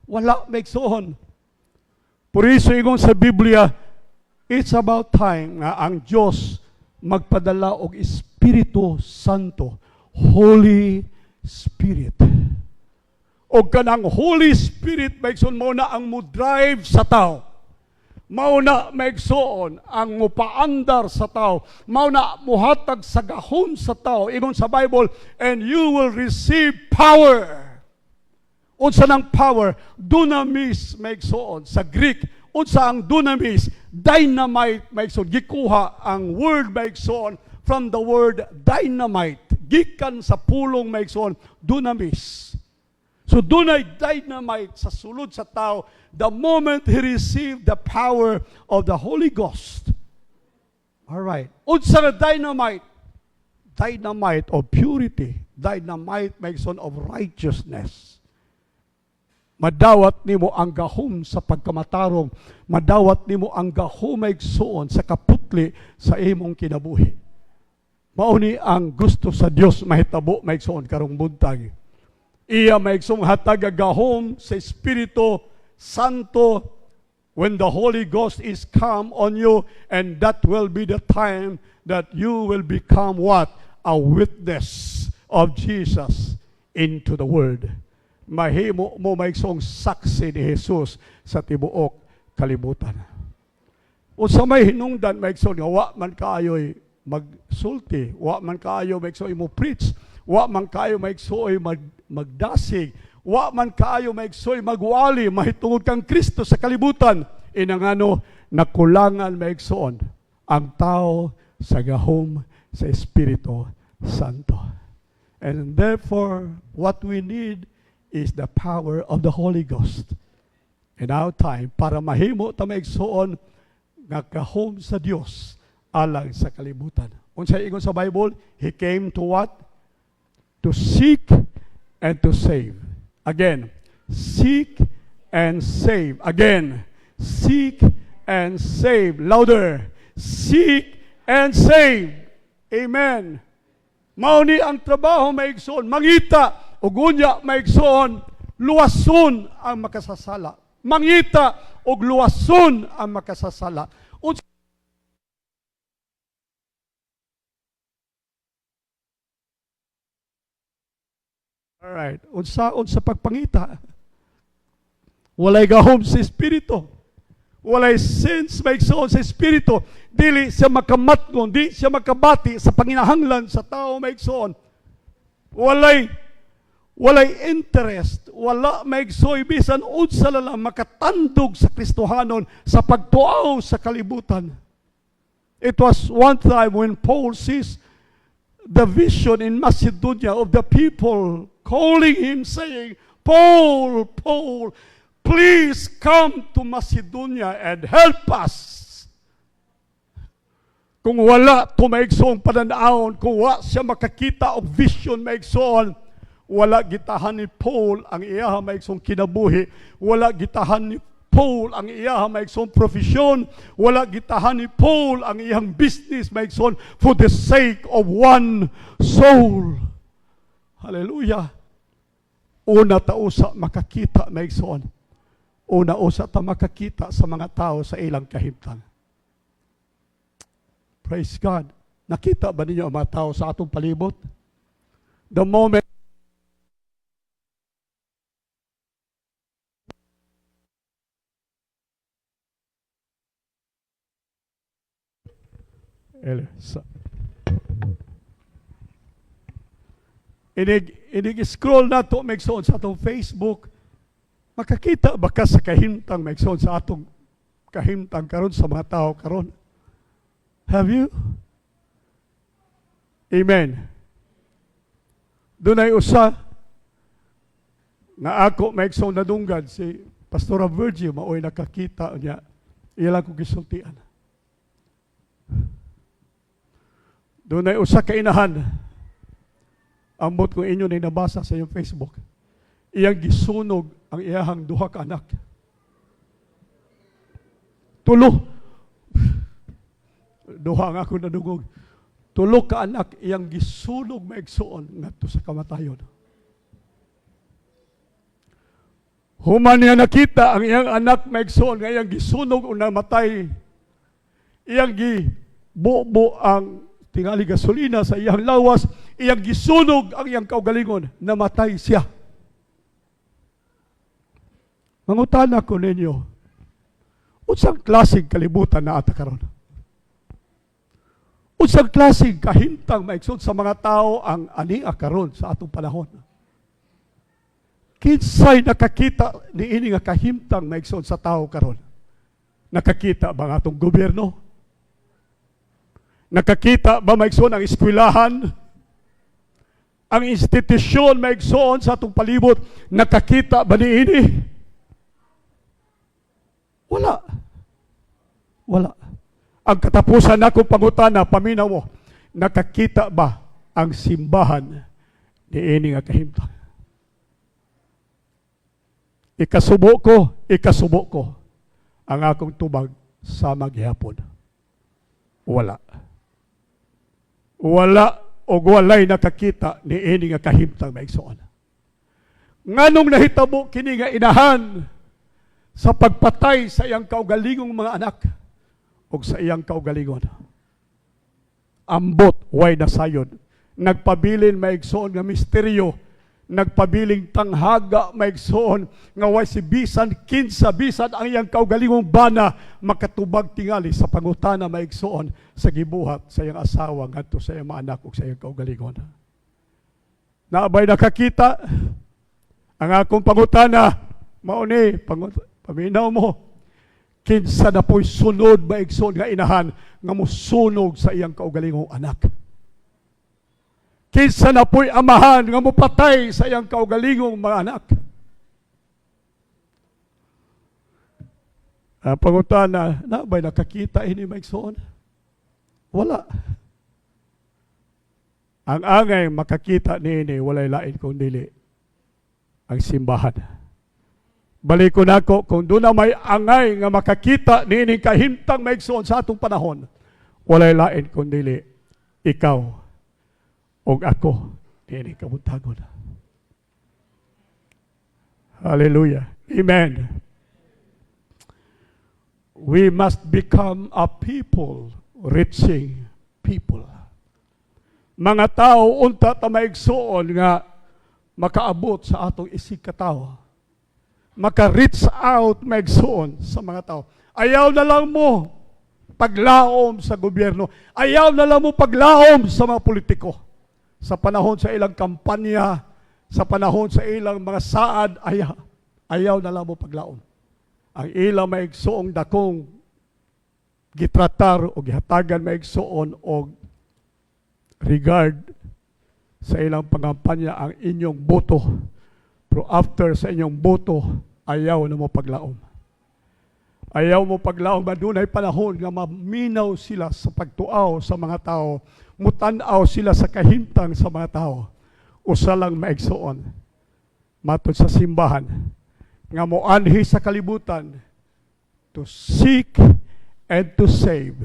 wala maigsoon. Por iso ingon sa Biblia, it's about time nga ang Dios magpadala og Espiritu Santo, Holy Spirit. O kanang Holy Spirit maigsoon mo na ang mo drive sa tao. Mauna maigsoon ang mupaandar sa tao. Mauna muhatag sa gahom sa tao. Ingon sa Bible, and you will receive power. Unsa ng power? Dunamis maigsoon. Sa Greek, unsa ang dunamis? Dynamite maigsoon. Gikuha ang word maigsoon from the word dynamite. Gikan sa pulong maigsoon, dunamis. So dunay dynamite sa sulod sa tao the moment he received the power of the Holy Ghost. All right. Unsa nga dynamite? Dynamite of purity. Dynamite maigsoon of righteousness. Madawat nimo ang gahom sa pagkamatarong. Madawat nimo ang gahom maigsoon sa kaputli sa imong kinabuhi. Mauni ang gusto sa Dios mahitabo maigsoon karong buntag. Iya maigsoong hatag gahom sa Espiritu Santo when the Holy Ghost is come on you, and that will be the time that you will become what? A witness of Jesus into the world. Mahimo mo maigsoong saksi ni Jesus sa tibuok kalibutan. Unsa may hinungdan maigsoon nga wa man kaayoy magsulti, wa man kaayo maigsoon mo preach, wa man kaayo maigsoon magdasig, wa man kaayo maigsoy magwali mahitungod kang Kristo sa kalibutan, inangano nakulangan maigsoon ang tao sa gahom sa Espiritu Santo. And therefore what we need is the power of the Holy Ghost in our time para mahimo ta maigsoon nga gahom sa Dios alang sa kalibutan. Unsa ingon sa Bible? He came to what? To seek and to save. Again, seek and save. Again, seek and save. Louder. Seek and save. Amen. Mauni ang trabaho maigsoon. Mangita ug unya maigsoon. Luwason ang makasasala. Mangita ug luwason ang makasasala. Alright, unsa pagpangita. Walay gahom sa Espiritu. Walay sense maigsoon sa Espiritu. Dili siya makamatgon, di siya makabati sa panginahanglan sa tao maigsoon. Walay interest, wala maigsoy bisan unsa lang makatandog sa Kristohanon sa pagtuaw sa kalibutan. It was one time when Paul sees the vision in Macedonia of the people calling him, saying, Paul, Paul, please come to Macedonia and help us. Kung wala tumaigsoong pananaon, kung wala siya makakita og vision maigsoon, wala gitahan ni Paul ang iyaha maigsoong kinabuhi, wala gitahan ni Paul ang iyang maigsoong profesyon, wala gitahan ni Paul ang iyang business maigsoon for the sake of one soul. Hallelujah. Una ta usa makakita maigsoon. Una usa ta makakita sa mga tao sa ilang kahimtang. Praise God. Nakita ba ninyo ang mga tao sa atong palibot? The moment Elsa. Inig-scroll na to, magsoon sa atong Facebook, makakita ba ka sa kahimtang magsoon sa atong kahimtang karon sa mga tao karon? Have you? Amen. Doon ay usa na ako magsoon na dunggad si Pastora Virgil, maoy nakakita niya, ilang ko gisultian. Doon ay usa ka inahan, ambot ko inyo na nabasa sa iyong Facebook, iyang gisunog ang iyahang duha ka anak. Tulo. Duha nga ako nadungog. Tulo ka anak, iyang gisunog maigsoon ngadto sa kamatayon. Human niya nakita ang iyang anak maigsoon nga iyang gisunog o namatay. Iyang gibubo ang tingali gasolina sa iyang lawas, iyang gisunog ang iyang kaugalingon, namatay siya. Mangutana ko ninyo, unsang klaseng kalibutan na ata karon? Unsang klaseng kahintang maigsoon sa mga tao ang ania karon sa atong panahon? Kinsay nakakita niini nga kahimtang maigsoon sa tao karon? Nakakita ba ang atong gobyerno? Nakakita ba maigsoon ang eskwelahan? Ang institusyon maigsoon sa atong palibot, nakakita ba niini? Wala. Wala. Ang katapusan na kong pangutana, paminaw mo, nakakita ba ang simbahan niini nga kahimtang? Ikasubo ko ang akong tubag sa maghihapon. Wala. Wala o walay nakakita ni ini nga kahimtang maigsoon. Nganong nahitabo kini nga inahan sa pagpatay sa iyang kaugalingong mga anak o sa iyang kaugalingon? Ambot, way nasayod. Nagpabilin maigsoon nga misteryo, nagpabiling tanghaga maigsoon nga way si bisan kinsa bisan ang iyang kaugalingong bana makatubag tingali sa pangutana maigsoon sa gibuhat sa iyang asawa ngadto sa iyang mga anak ug sa iyang kaugalingon. Naabay nakakita ang akong pangutana mao ni paminaw mo, kinsa na po'y sunod maigsoon nga inahan nga musunog sa iyang kaugalingong anak? Kinsa na po'y amahan nga mupatay sa iyang kaugalingong mga anak? Pangutana, na ba'y nakakita ini maigsoon? Wala. Ang angay makakita niini walay lain kung dili ang simbahan. Balik ko nako, kung doon na may angay nga makakita niini kahimtang maigsoon sa atong panahon, walay lain kung dili ikaw og ako niini kabuntagon. Hallelujah. Amen. We must become a people reaching people. Mga tao unta ta maigsoon nga makaabot sa atong isig katawo. Maka-reach out maigsoon sa mga tao. Ayaw na lang mo paglaom sa gobyerno. Ayaw na lang mo paglaom sa mga politiko. Sa panahon sa ilang kampanya, sa panahon sa ilang mga saad, ayaw na lang mo paglaom. Ang ilang maigsoong dakong gitratar o gihatagan maigsoon o regard sa ilang pangampanya ang inyong boto. Pero after sa inyong boto, ayaw na mo paglaom. Ayaw mo paglaom, madunay panahon nga maminaw sila sa pagtuaw sa mga tao, mutanaw sila sa kahimtang sa mga tao. Usa lang maigsoon, matod sa simbahan, nga moanhi sa kalibutan, to seek and to save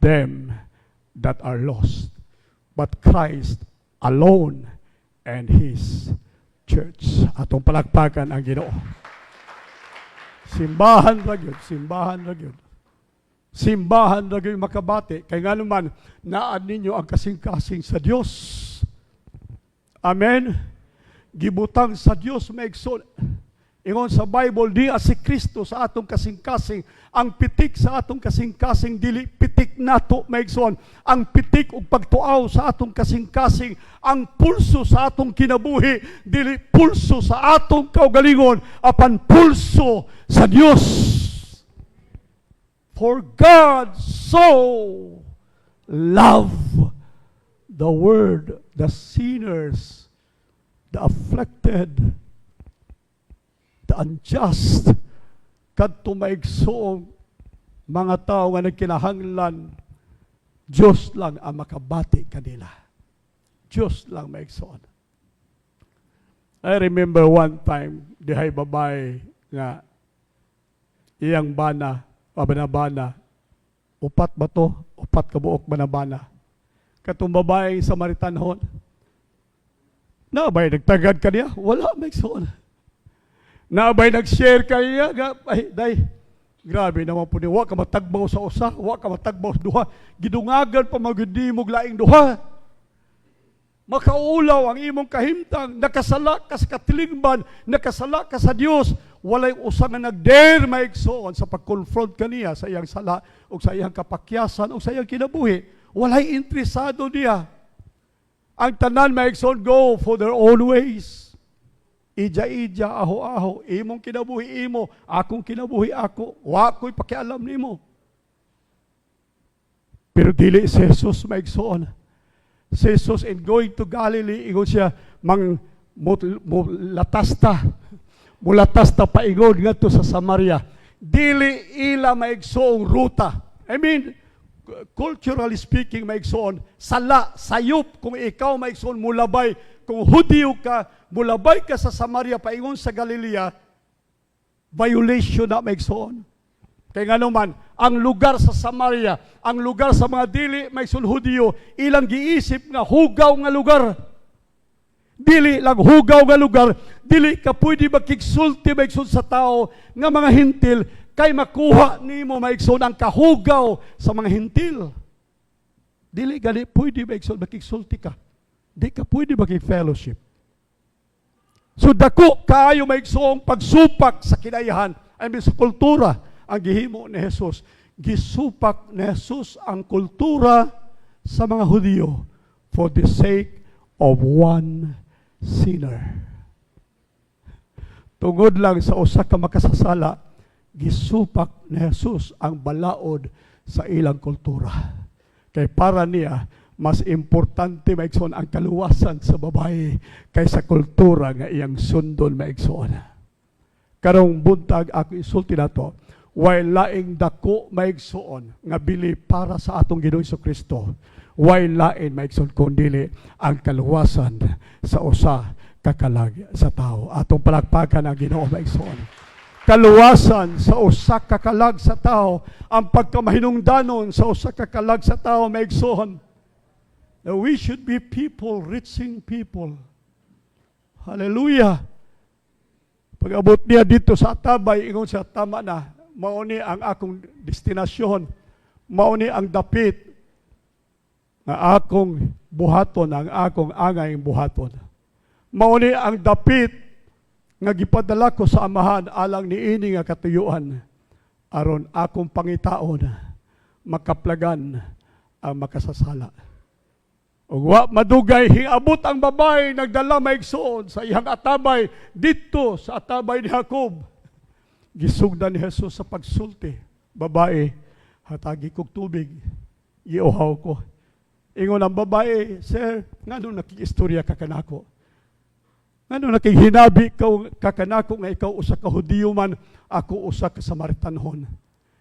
them that are lost. But Christ alone and His church. Atong palakpakan ang Ginoo. Simbahan ra gyud, simbahan ra gyud. Simbahan ra gyud makabati kay nganuman naa ninyo ang kasing-kasing sa Dios. Amen. Gibutang sa Dios maigsoon. Ingon sa Bible, diha si Kristo sa atong kasing-kasing. Ang pitik sa atong kasing-kasing, dili pitik nato, maigsoon. Ang pitik ug pagtuaw sa atong kasing-kasing. Ang pulso sa atong kinabuhi, dili pulso sa atong kaugalingon, apan pulso sa Dios. For God so loved the world, the sinners, the afflicted, the unjust, kadto maigsoong mga tao nga nagkinahanglan, Diyos lang ang makabati kanila. Diyos lang maigsoon. I remember one time, dihay babae nga iyang bana, banabana, upat ba to? Upat ka buok banabana. Katong babae Samaritanhon, nabay nagtagad ka niya? Wala maigsoon. Nabay nag-share kaya, ay, day, grabe naman po niya, wa ka matagbaw sa usa, wa ka matagbaw sa duha, gidungagan pa magudimog laing duha. Makaulaw ang imong kahimtang, nakasala ka sa katilingban, nakasala ka sa Dios, walay usa nga nag-dare maigsoon sa pag-confront kaniya sa iyang sala, o sa iyang kapakyasan, o sa iyang kinabuhi. Walay interesado niya. Ang tanan maigsoon, go for their own ways. Ija-ija, aho-aho, imong kinabuhi imo, akong kinabuhi ako, wa ko'y pakialam nimo. Pero dili si Jesus maigsoon. Si Jesus in going to Galilee, ingon siya, mulatasta paingon ngadto sa Samaria. Dili ila maigsoong ruta. I mean, culturally speaking, maigsoon, sala, sayop, kung ikaw maigsoon, mulabay, kung Hudiyo ka, mulabay ka sa Samaria, paingon sa Galilea, violation na maigsoon. Kaya nga naman, ang lugar sa Samaria, ang lugar sa mga dili maigsoon Hudiyo, ilang giisip nga hugaw nga lugar. Dili lang hugaw nga lugar, dili ka pwede makigsulti maigsoon sa tao nga mga hintil, kay makuha nimo maigsoon ang kahugaw sa mga hintil. Dili gali pwede maigsoon makigsulti ka. Di ka pwede makig-fellowship. So dako kaayo maigsoong pagsupak sa kinaihan, I mean sa kultura, ang gihimo ni Jesus. Gisupak ni Jesus ang kultura sa mga Hudiyo for the sake of one sinner. Tungod lang sa usa ka makasasala, gisupak ni Jesus ang balaod sa ilang kultura. Kay para niya, mas importante maigsoon ang kaluwasan sa babae kaysa kultura nga iyang sundon maigsoon. Karong buntag ako isulti nato, while laing dako maigsoon nga bili para sa atong Ginoong Kristo, while lain maigsoon kundili ang kaluwasan sa usa ka kalag sa tao. Atong palakpakan ang Ginoo maigsoon. Kaluwasan sa usa ka kalag sa tao, ang pagkamahinungdanon sa usa ka kalag sa tao maigsoon. Now we should be people, reaching people. Hallelujah. Pag-abot niya dito sa Atabay, ingon siya, tama na, mauni ang akong destinasyon, mauni ang dapit na akong buhaton, ang akong angay buhaton. Mauni ang dapit nga gipadala ko sa amahan alang niini nga katuyuan, aron akong pangitaon, makaplagan ang makasasala. Ug wa madugay hiabot ang babae nagdala maigsoon sa iyang atabay dito sa atabay ni Jacob. Gisugdan ni Jesus sa pagsulti, babae, hatagi kog tubig, iuhaw ko. Ingon ang babae, sir, ngano nakikistorya ka kanako? Ngano nakihinabi ka kanako nga ikaw usa ka Hudiyo man, ako usa ka Samaritanhon.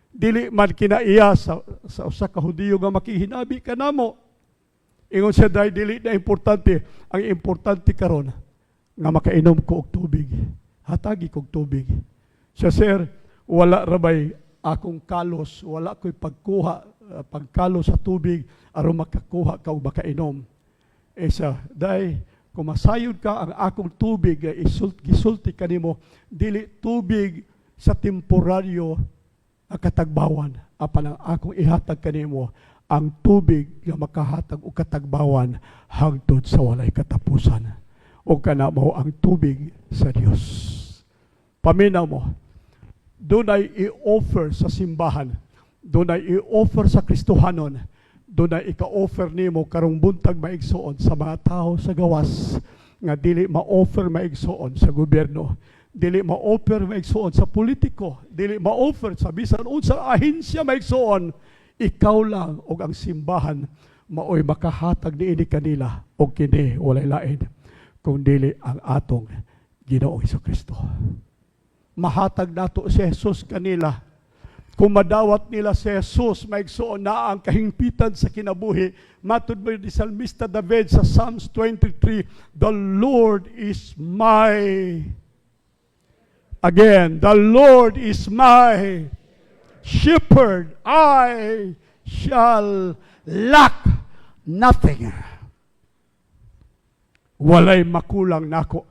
Dili man kinaiya sa usa ka Hudiyo nga makihinabi kanamo. Ingon siya, dahil dili na importante. Ang importante karon nga makainom ko og tubig. Hatagi kog tubig. Siya, sir, wala rabay akong kalos, wala ko'y pagkalos sa tubig aron makakuha ka og makainom. Siya, dahil kung masayod ka ang akong tubig, gisulti kanimo, dili tubig sa temporaryo ang katagbawan. Apan ang akong ihatag kanimo, ang tubig nga makahatag o katagbawan hangtod sa walay katapusan. O kana mao ang tubig sa Dios. paminaw mo. Doon ay i-offer sa simbahan. Doon ay i-offer sa Kristohanon. Doon ay ika-offer nimo karong buntag maigsoon sa mga tao sa gawas nga dili ma-offer maigsoon sa gobyerno. Dili ma-offer maigsoon sa politiko. Dili ma-offer sa bisan unsang ahensya maigsoon. Ikaw lang o ang simbahan maoy makahatag niini kanila o kini walay lain kung dili ang atong Ginoong Hesukristo. Mahatag nato si Jesus kanila. Kung madawat nila si Jesus, maigsoon na ang kahingpitan sa kinabuhi. Matud mo ni Salmista David sa Psalms 23, the Lord is my, again, the Lord is my shepherd. I shall lack nothing. Walay makulang nako.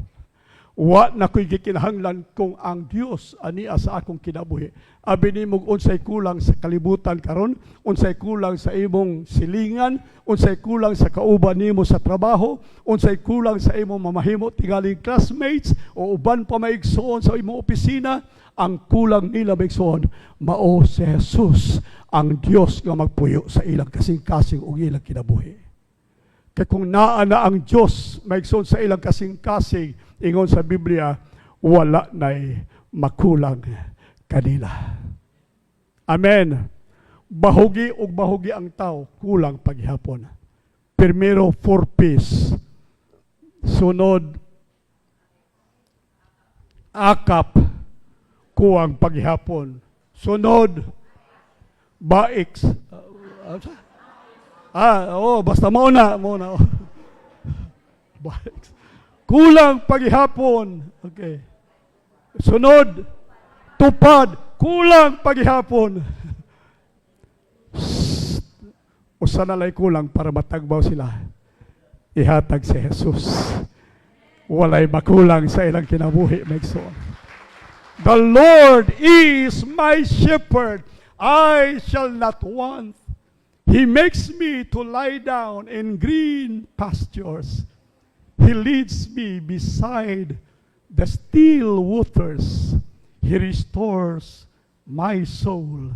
Wa na ko'y gikinahanglan kung ang Dios ania sa akong kinabuhi. Abi nimo unsay kulang sa kalibutan karon, unsay kulang sa imong silingan, unsay kulang sa kauban nimo sa trabaho, unsay kulang sa imong mamahimo tingaling classmates o uban pa maigsoon sa imong opisina, ang kulang nila maigsoon mao si Jesus, ang Dios nga magpuyo sa ilang kasing-kasing ug ilang kinabuhi. Kaya kung naa na ang Diyos maigsoon sa ilang kasing-kasing, ingon sa Biblia, wala na'y makulang kanila. Amen. Bahugi o bahugi ang tao, kulang paghihapon. Primero, 4 P's. Sunod, akap, kuwang paghihapon. Sunod, baiks. Basta mauna. Baiks. Kulang paghihapon. Okay. Sunod, tupad. Kulang paghihapon. Usa na lay kulang para matagbaw sila. Ihatag si Jesus. Walay makulang sa ilang kinabuhi. The Lord is my shepherd. I shall not want. He makes me to lie down in green pastures. He leads me beside the still waters. He restores my soul.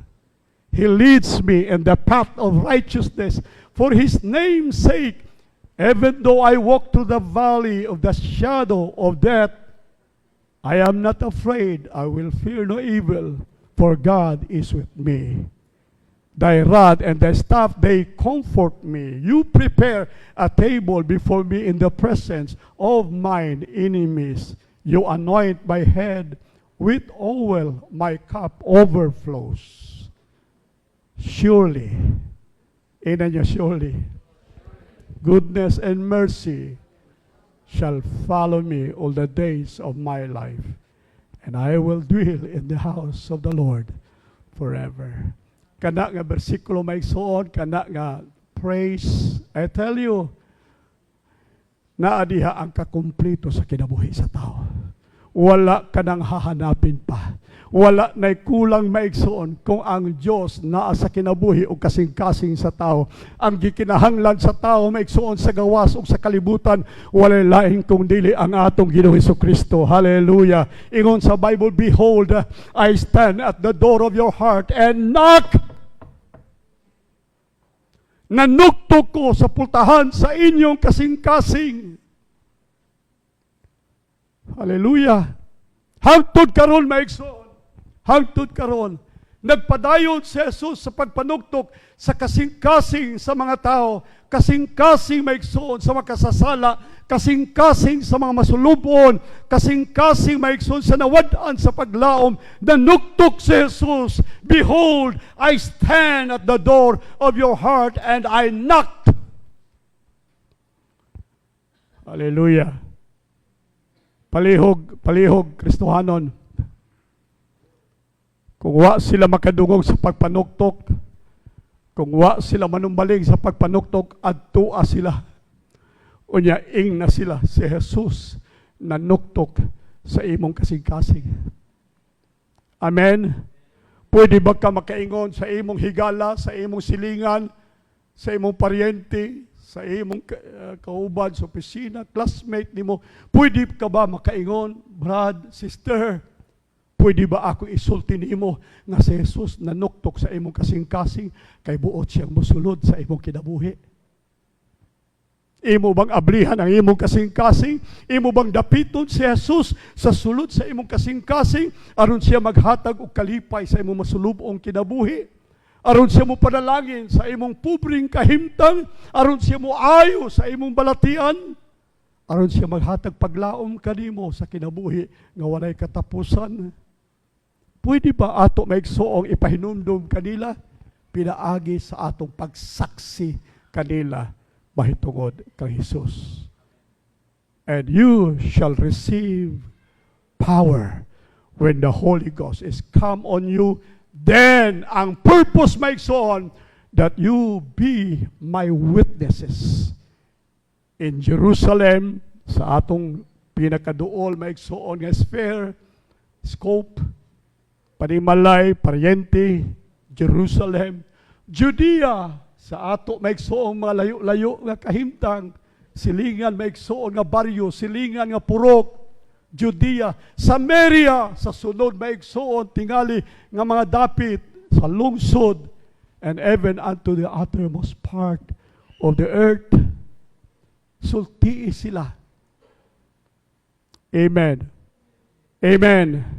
He leads me in the path of righteousness for His name's sake. Even though I walk through the valley of the shadow of death, I am not afraid. I will fear no evil, for God is with me. Thy rod and thy staff, they comfort me. You prepare a table before me in the presence of mine enemies. You anoint my head with oil, my cup overflows. Surely, surely, goodness and mercy shall follow me all the days of my life, and I will dwell in the house of the Lord forever. Kana nga bersikulo maigsoon, kana nga praise, I tell you, naadiha ang kakumplito sa kinabuhi sa tao. Wala ka nang hahanapin pa. Wala na'y kulang maigsoon kung ang Diyos naa sa kinabuhi o kasing-kasing sa tao. Ang gikinahanglan sa tao maigsoon sa gawas o sa kalibutan, walay laing kung dili ang atong Ginoong Hesukristo. Hallelujah. Ingon sa Bible, behold, I stand at the door of your heart and knock. Nanuktok ko sa pultahan sa inyong kasing-kasing. Hallelujah. Hangtod karon maigsoon. Hangtod karon. Nagpadayon si Jesus sa pagpanuktok sa kasing-kasing sa mga tao, kasing-kasing maigsoon sa mga kasasala, kasing-kasing sa mga masulubon, kasing-kasing maigsoon sa nawad-an sa paglaom. Nanuktok si Jesus, behold, I stand at the door of your heart and I knock. Hallelujah. Palihog, Kristohanon. Kung wa sila makadungog sa pagpanuktok, kung wa sila manumbaling sa pagpanuktok, adtua sila. Unya, ing na sila si Jesus na nuktok sa imong kasing-kasing. Amen? Pwede ba ka makaingon sa imong higala, sa imong silingan, sa imong paryente, sa imong kauban sa opisina, classmate nimo? Pwede ka ba makaingon, brad, sister, Pwede ba ako isulti nimo nga si Jesus nanuktok sa imong kasing-kasing kay buot siyang mosulod sa imong kinabuhi? Imo bang ablihan ang imong kasing-kasing? Imo bang dapiton si Jesus sa sulod sa imong kasing-kasing aron siya maghatag og kalipay sa imong masulubong kinabuhi? Aron siya mo panalangin sa imong pubring kahimtang? Aron siya mo ayo sa imong balatian? Aron siya maghatag paglaom kanimo sa kinabuhi nga walay katapusan? Pwede ba ato maigsuong ipahinumdum kanila? Pinaagi sa atong pagsaksi kanila mahitungod kang Jesus. And you shall receive power when the Holy Ghost is come on you. Then, ang purpose maigsuon, that you be my witnesses in Jerusalem, sa atong pinakaduol maigsuon nga sphere, scope, Panimalay, Pariente, Jerusalem, Judea, sa ato maigsuong mga layo-layo nga kahimtang, silingan maigsuon nga baryo, silingan nga purok, Judea, Samaria, sa sunod maigsuon tingali nga mga dapit, sa lungsod, and even unto the uttermost part of the earth. Sultii sila. Amen. Amen.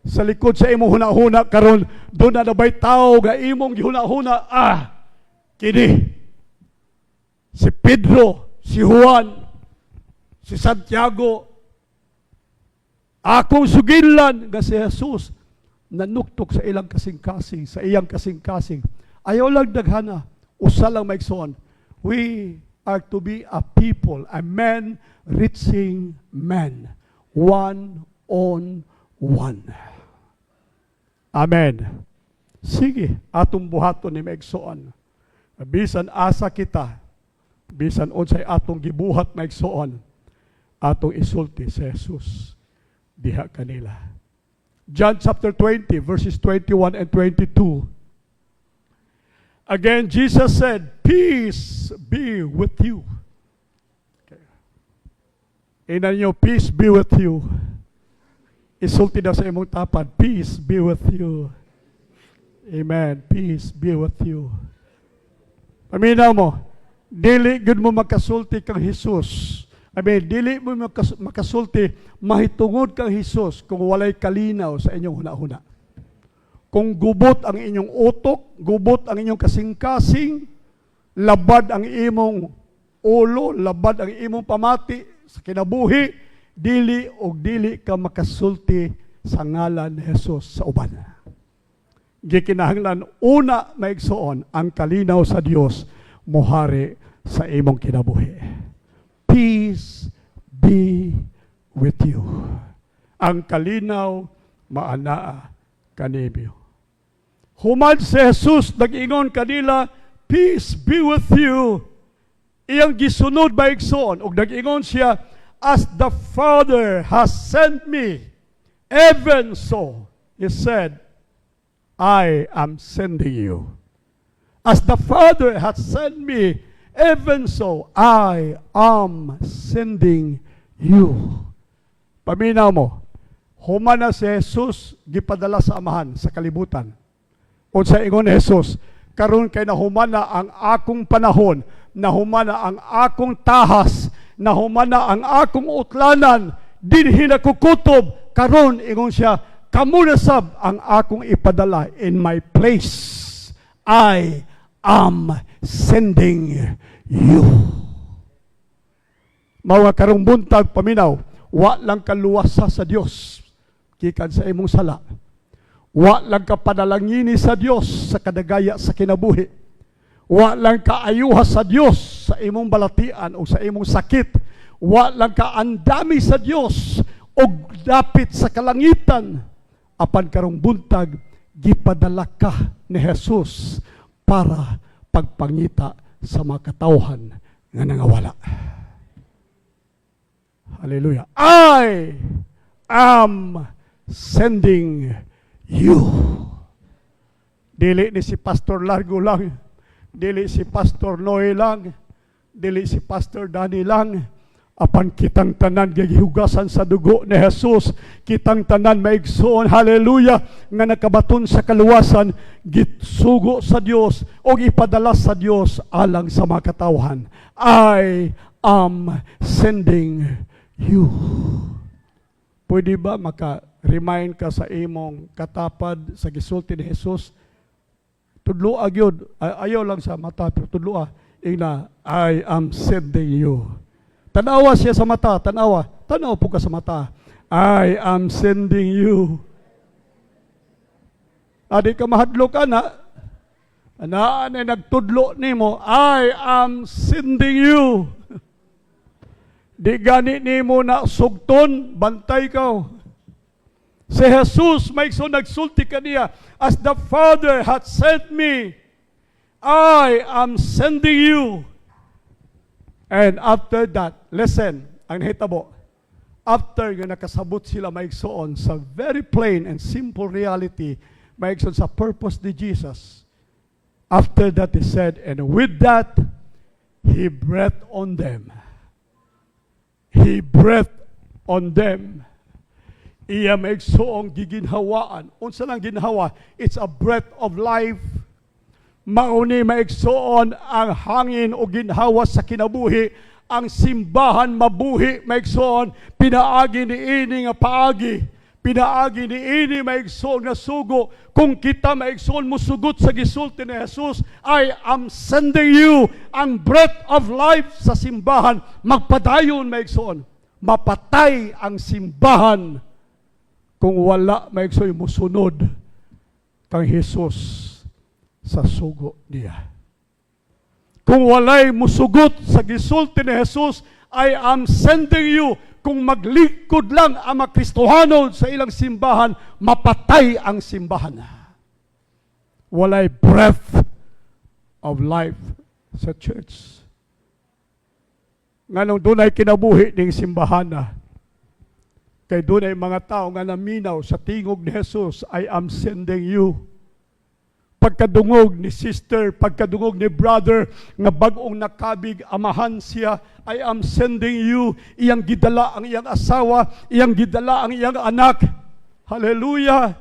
Sa likod sa imong huna-huna karon, doon na nabay tao nga imong gihuna-huna, kini si Pedro, si Juan, si Santiago, akong sugilan nga si Jesus nanuktok sa ilang kasing-kasing, sa iyang kasing-kasing. Ayaw lang daghana, usa lang maigsoon. We are to be a people, a man reaching man, one on one. Amen. Sige, atong buhaton ni maigsoon. Bisan asa kita, bisan unsay atong gibuhat maigsoon, atong isulti si Jesus diha kanila. John chapter 20, verses 21 and 22. Again, Jesus said, peace be with you. Okay. Inan nyo, peace be with you. Isulti daw sa imong tapad, peace be with you. Amen. Peace be with you. Paminaw mo, dili gud mo makasulti kang Jesus. Dili mo makasulti mahitungod kang Jesus kung walay kalinaw sa inyong huna-huna. Kung gubot ang inyong utok, gubot ang inyong kasing-kasing, labad ang imong ulo, labad ang imong pamati sa kinabuhi, dili ka makasulti sa ngalan ni Jesus sa uban. Gikinahanglan una maigsuon ang kalinaw sa Dios mohari sa imong kinabuhi. Peace be with you. Ang kalinaw maanaa kanimo. Human si Jesus nag-ingon kanila, peace be with you. Iyang gisunod maigsuon ug nag-ingon siya, as the Father has sent me, even so, he said, I am sending you. As the Father has sent me, even so, I am sending you. Paminaw mo, human na si Jesus, gipadala sa amahan, sa kalibutan. O sa ingon ni Jesus, karon kay nahuman na ang akong panahon, nahuman na ang akong tahas, nahuman na ang akong utlanan, dinhi na kukutob, karon ingon siya, kamo na sab ang akong ipadala in my place. I am sending you. Mga karong buntag paminaw, wa lang kaluwasa sa Dios gikan sa imong sala. Wa lang ka panalangini sa Dios sa kadagaya sa kinabuhi. Wa lang ka ayuha sa Dios sa imong balatian o sa imong sakit. Wa lang ka andami sa Dios o dapit sa kalangitan. Apan karong buntag, gipadala ka ni Jesus para pagpangita sa mga katawhan nga nangawala. Hallelujah. I am sending you. Dili ni si Pastor Largo lang, dili si Pastor Noe lang, dili si Pastor Danny lang. Apan kitang tanan gihugasan sa dugo ni Jesus, kitang tanan maigsoon, hallelujah, nga nakabaton sa kaluwasan, gitsugo sa Dios o ipadala sa Dios alang sa mga katawhan. I am sending you. Pwede ba maka-remind ka sa imong katapad sa gisulti ni Jesus? Tudlo agyod, ayaw lang sa mata, pero tudlo ina, I am sending you. Tanawa siya sa mata, tanawa po ka sa mata. I am sending you. Adi ka mahadlo ka na, anay nagtudlo nimo, I am sending you. Di gani nimo na sugton, bantay ka. Si Jesus, maigso nagsulti kaniya, as the Father hath sent me, I am sending you. And after that, listen, ang nahitabo, after nga nakasabot sila maigsoon sa very plain and simple reality, maigsoon sa purpose ni Jesus, after that he said, and with that, he breathed on them. He breathed on them. Iya maigsoong giginhawaan. Unsa lang ginhawa? It's a breath of life. Mauni maigsoon ang hangin o ginhawa sa kinabuhi, ang simbahan mabuhi maigsoon, pinaagi ni ini nga paagi, pinaagi ni ini maigsoon nga sugo. Kung kita maigsoon musugot sa gisulti ni Jesus, I am sending you, ang breath of life sa simbahan, magpadayon maigsoon. Mapatay ang simbahan kung wala maigsoon musunod kang Jesus sa sugo niya. Kung walay musugot sa gisulti ni Jesus, I am sending you. Kung maglingkod lang ang mga Kristohano sa ilang simbahan, mapatay ang simbahan. Walay breath of life sa church. Nganong dunay kinabuhi ning simbahan. Kay dunay mga tao nga naminaw sa tingog ni Jesus, I am sending you. Pagkadungog ni sister, pagkadungog ni brother, nga bagong nakabig, amahan siya, I am sending you. Iyang gidala ang iyang asawa, iyang gidala ang iyang anak. Hallelujah!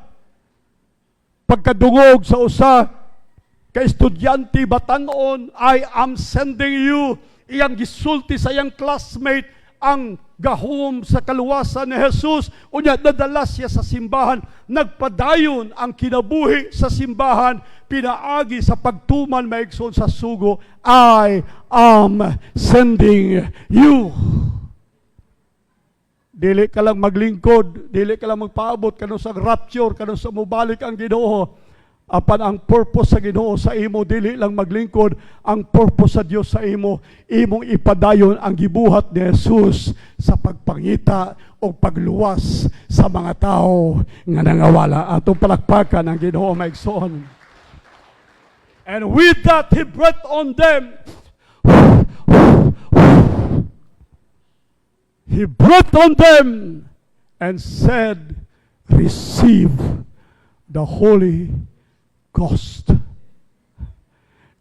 Pagkadungog sa usa, ka estudyante batanon, I am sending you. Iyang gisulti sa iyang classmate, ang gahom sa kaluwasan ni Jesus, unya nadala siya sa simbahan, nagpadayon ang kinabuhi sa simbahan, pinaagi sa pagtuman maigsoon sa sugo, I am sending you. Dili ka lang maglingkod, dili ka lang magpaabot kanus sa rapture, kanus sa mubalik ang Ginoo. Apan ang purpose sa Ginoo sa imo, dili lang maglingkod, ang purpose sa Dios sa imo, imong ipadayon ang gibuhat ni Jesus sa pagpangita o pagluwas sa mga tao nga nangawala. Atong palakpakan ang Ginoo maigsoon. And with that, he breathed on them. He breathed on them and said, receive the Holy Ghost,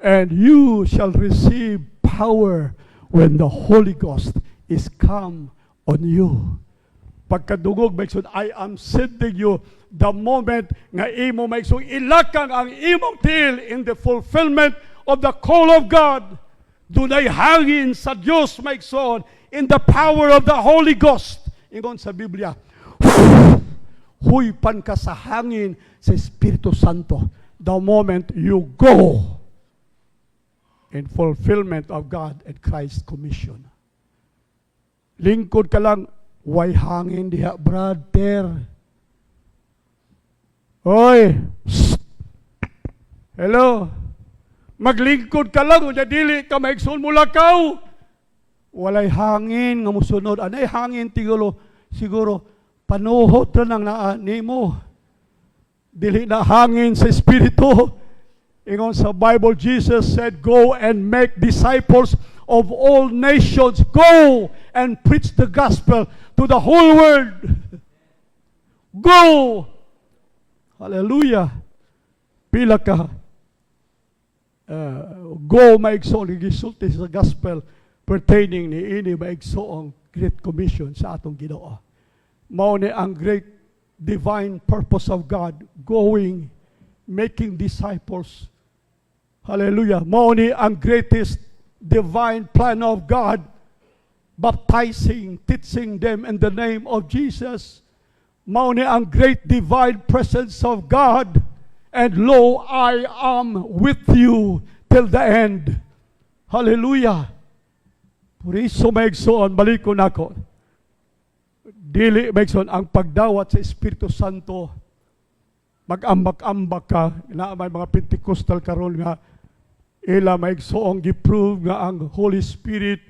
and you shall receive power when the Holy Ghost is come on you. Pagkadungog maigsoon, I am sending you. The moment nga imo maigsoon, ilakang ang imong tiil in the fulfillment of the call of God. Dunay hangin sa Dios maigsoon, in the power of the Holy Ghost. Ingon sa Biblia, huypan ka sa hangin sa Espiritu Santo. The moment you go in fulfillment of God and Christ's commission. Lingkod ka lang, way hangin diha, brother. Hoy! Hello! Maglingkod ka lang, unya dili ka maigsoon mo lakaw. Walay hangin nga musunod. Anay hangin siguro panuhot na nang naani mo. Dili na hangin sa Espiritu. Ingon sa Bible, Jesus said, go and make disciples of all nations. Go and preach the gospel to the whole world. Go! Hallelujah! Pila ka. Go maigsoon, gisulti sa gospel pertaining ni ini maigsoong Great Commission sa atong Ginoo. Mao ni ang great divine purpose of God, going, making disciples. Hallelujah. Mao ni ang greatest divine plan of God, baptizing, teaching them in the name of Jesus. Mao ni ang great divine presence of God, and lo, I am with you till the end. Hallelujah. Puriso maigsoon, balikon ako. Dili maigsoon ang pagdawat sa Espiritu Santo. Mag-ambak-ambak ka, na may mga Pentecostal karon nga ila maigsoong gi-prove nga ang Holy Spirit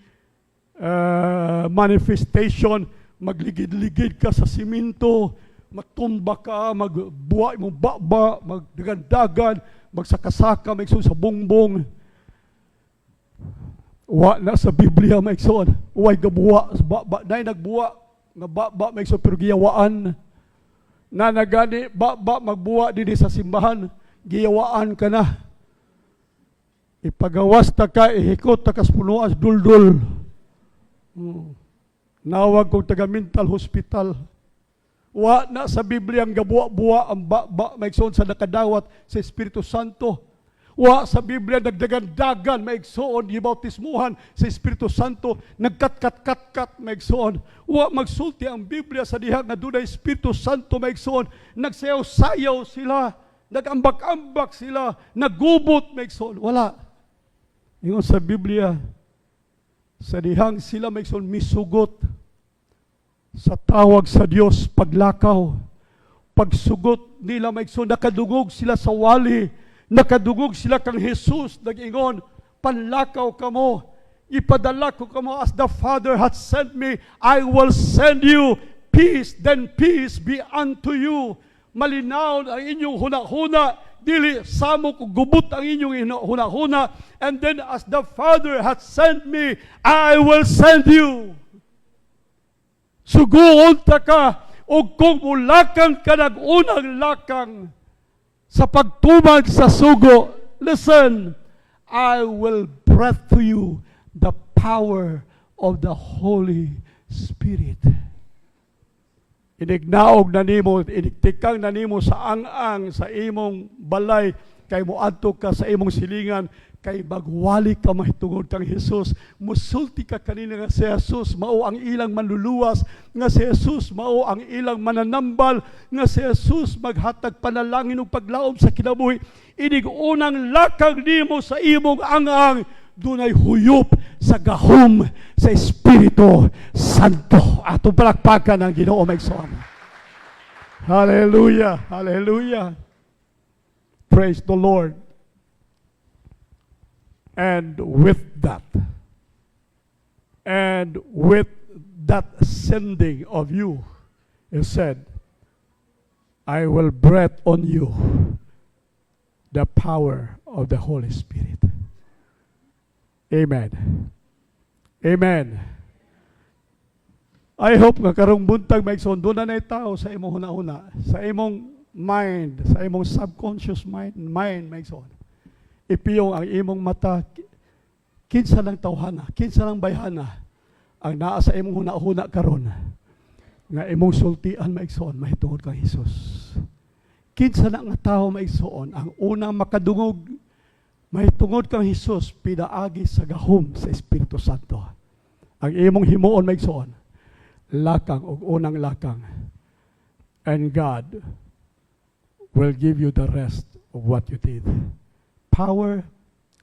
manifestation, magligid-ligid ka sa simento, magtumba ka, magbuwa mo baba, magdagan-dagan, magsakasaka, maigsoon sa bongbong. Wa na sa Biblia maigsoon, uway gabuwa, baba, nay nagbuwa, nga baba maigsoon pero giyawaan. Na nagani, baba magbuwa din sa simbahan, giyawaan ka na. Ipagawas ta ka, ihikot ta kas punuas duldul. Nawag kong taga mental hospital. Wa na sa Biblia ang gabuwa-buwa ang baba maigsoon sa nakadawat sa Espiritu Santo. Wa sa Biblia nagdagan-dagan maigsoon gibautismuhan sa Espiritu Santo, nagkat-kat-kat maigsoon. Wa magsulti ang Biblia sa diha nga dunay Espiritu Santo maigsoon, nagsayaw-sayaw sila, nagambak-ambak sila, naggubot maigsoon. Wala. Ingon sa Biblia, sa dihang sila maigsoon misugot sa tawag sa Dios, paglakaw. Pagsugot nila maigsoon, nakadungog sila sa wali, nakadungog sila kang Jesus, nag-ingon, panlakaw ka mo, ipadala ko ka mo as the Father hath sent me, I will send you peace, then peace be unto you. Malinaw ang inyong huna-huna, dili samok gubot ang inyong huna-huna, and then as the Father hath sent me, I will send you. Suguon ta ka, o kung ulakang ka nag-unang lakang, sa pagtumag sa sugo, listen, I will breathe to you the power of the Holy Spirit. Inignaog na nimo, iniktikang na nimo sa ang-ang, sa imong balay, kay muadto ka sa imong silingan, kay magwali ka mahitungod kang Jesus. Musulti ka kanina nga si Jesus, mao ang ilang manluluwas, nga si Jesus, mao ang ilang mananambal, nga si Jesus maghatag panalangin ug paglaom sa kinabuhi. Inig unang lakang nimo sa imong ang-ang, dunay huyop sa gahom sa Espiritu Santo. Atong palakpakan ang Ginoo maigsoon. Hallelujah, hallelujah. Praise the Lord. And with that sending of you, it said, I will breathe on you the power of the Holy Spirit. Amen. Amen. I hope nga karong buntag maigsoon doon na tao sa imong huna-huna, sa imong mind, sa imong subconscious mind maigsoon. Ipiyong ang imong mata, kinsa lang tawhana, kinsa lang bayhana, ang naa sa imong huna-huna karon, nga imong sultian maigsoon, mahitungod kang Jesus. Kinsa na nga tao maigsoon, ang unang makadungog, mahitungod kang Jesus, pinaagi sa gahom sa Espiritu Santo. Ang imong himuon maigsoon, lakang o unang lakang. And God will give you the rest of what you did. Power,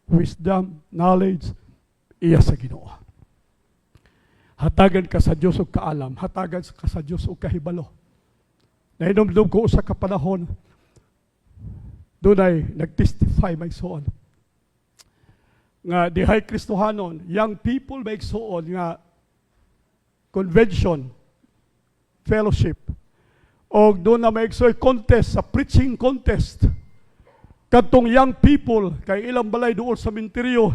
wisdom, knowledge, iya sa Ginoo. Hatagan ka sa Dios og kaalam, hatagan ka sa Dios og kahibalo. Nahinomdom ko usa ka panahon, dunay nagtestify maigsoon nga dihay Kristohanon, young people maigsoon nga convention, fellowship, o doon na maigsoon contest, sa preaching contest. Kadtong young people, kay ilang balay doon sa minteryo,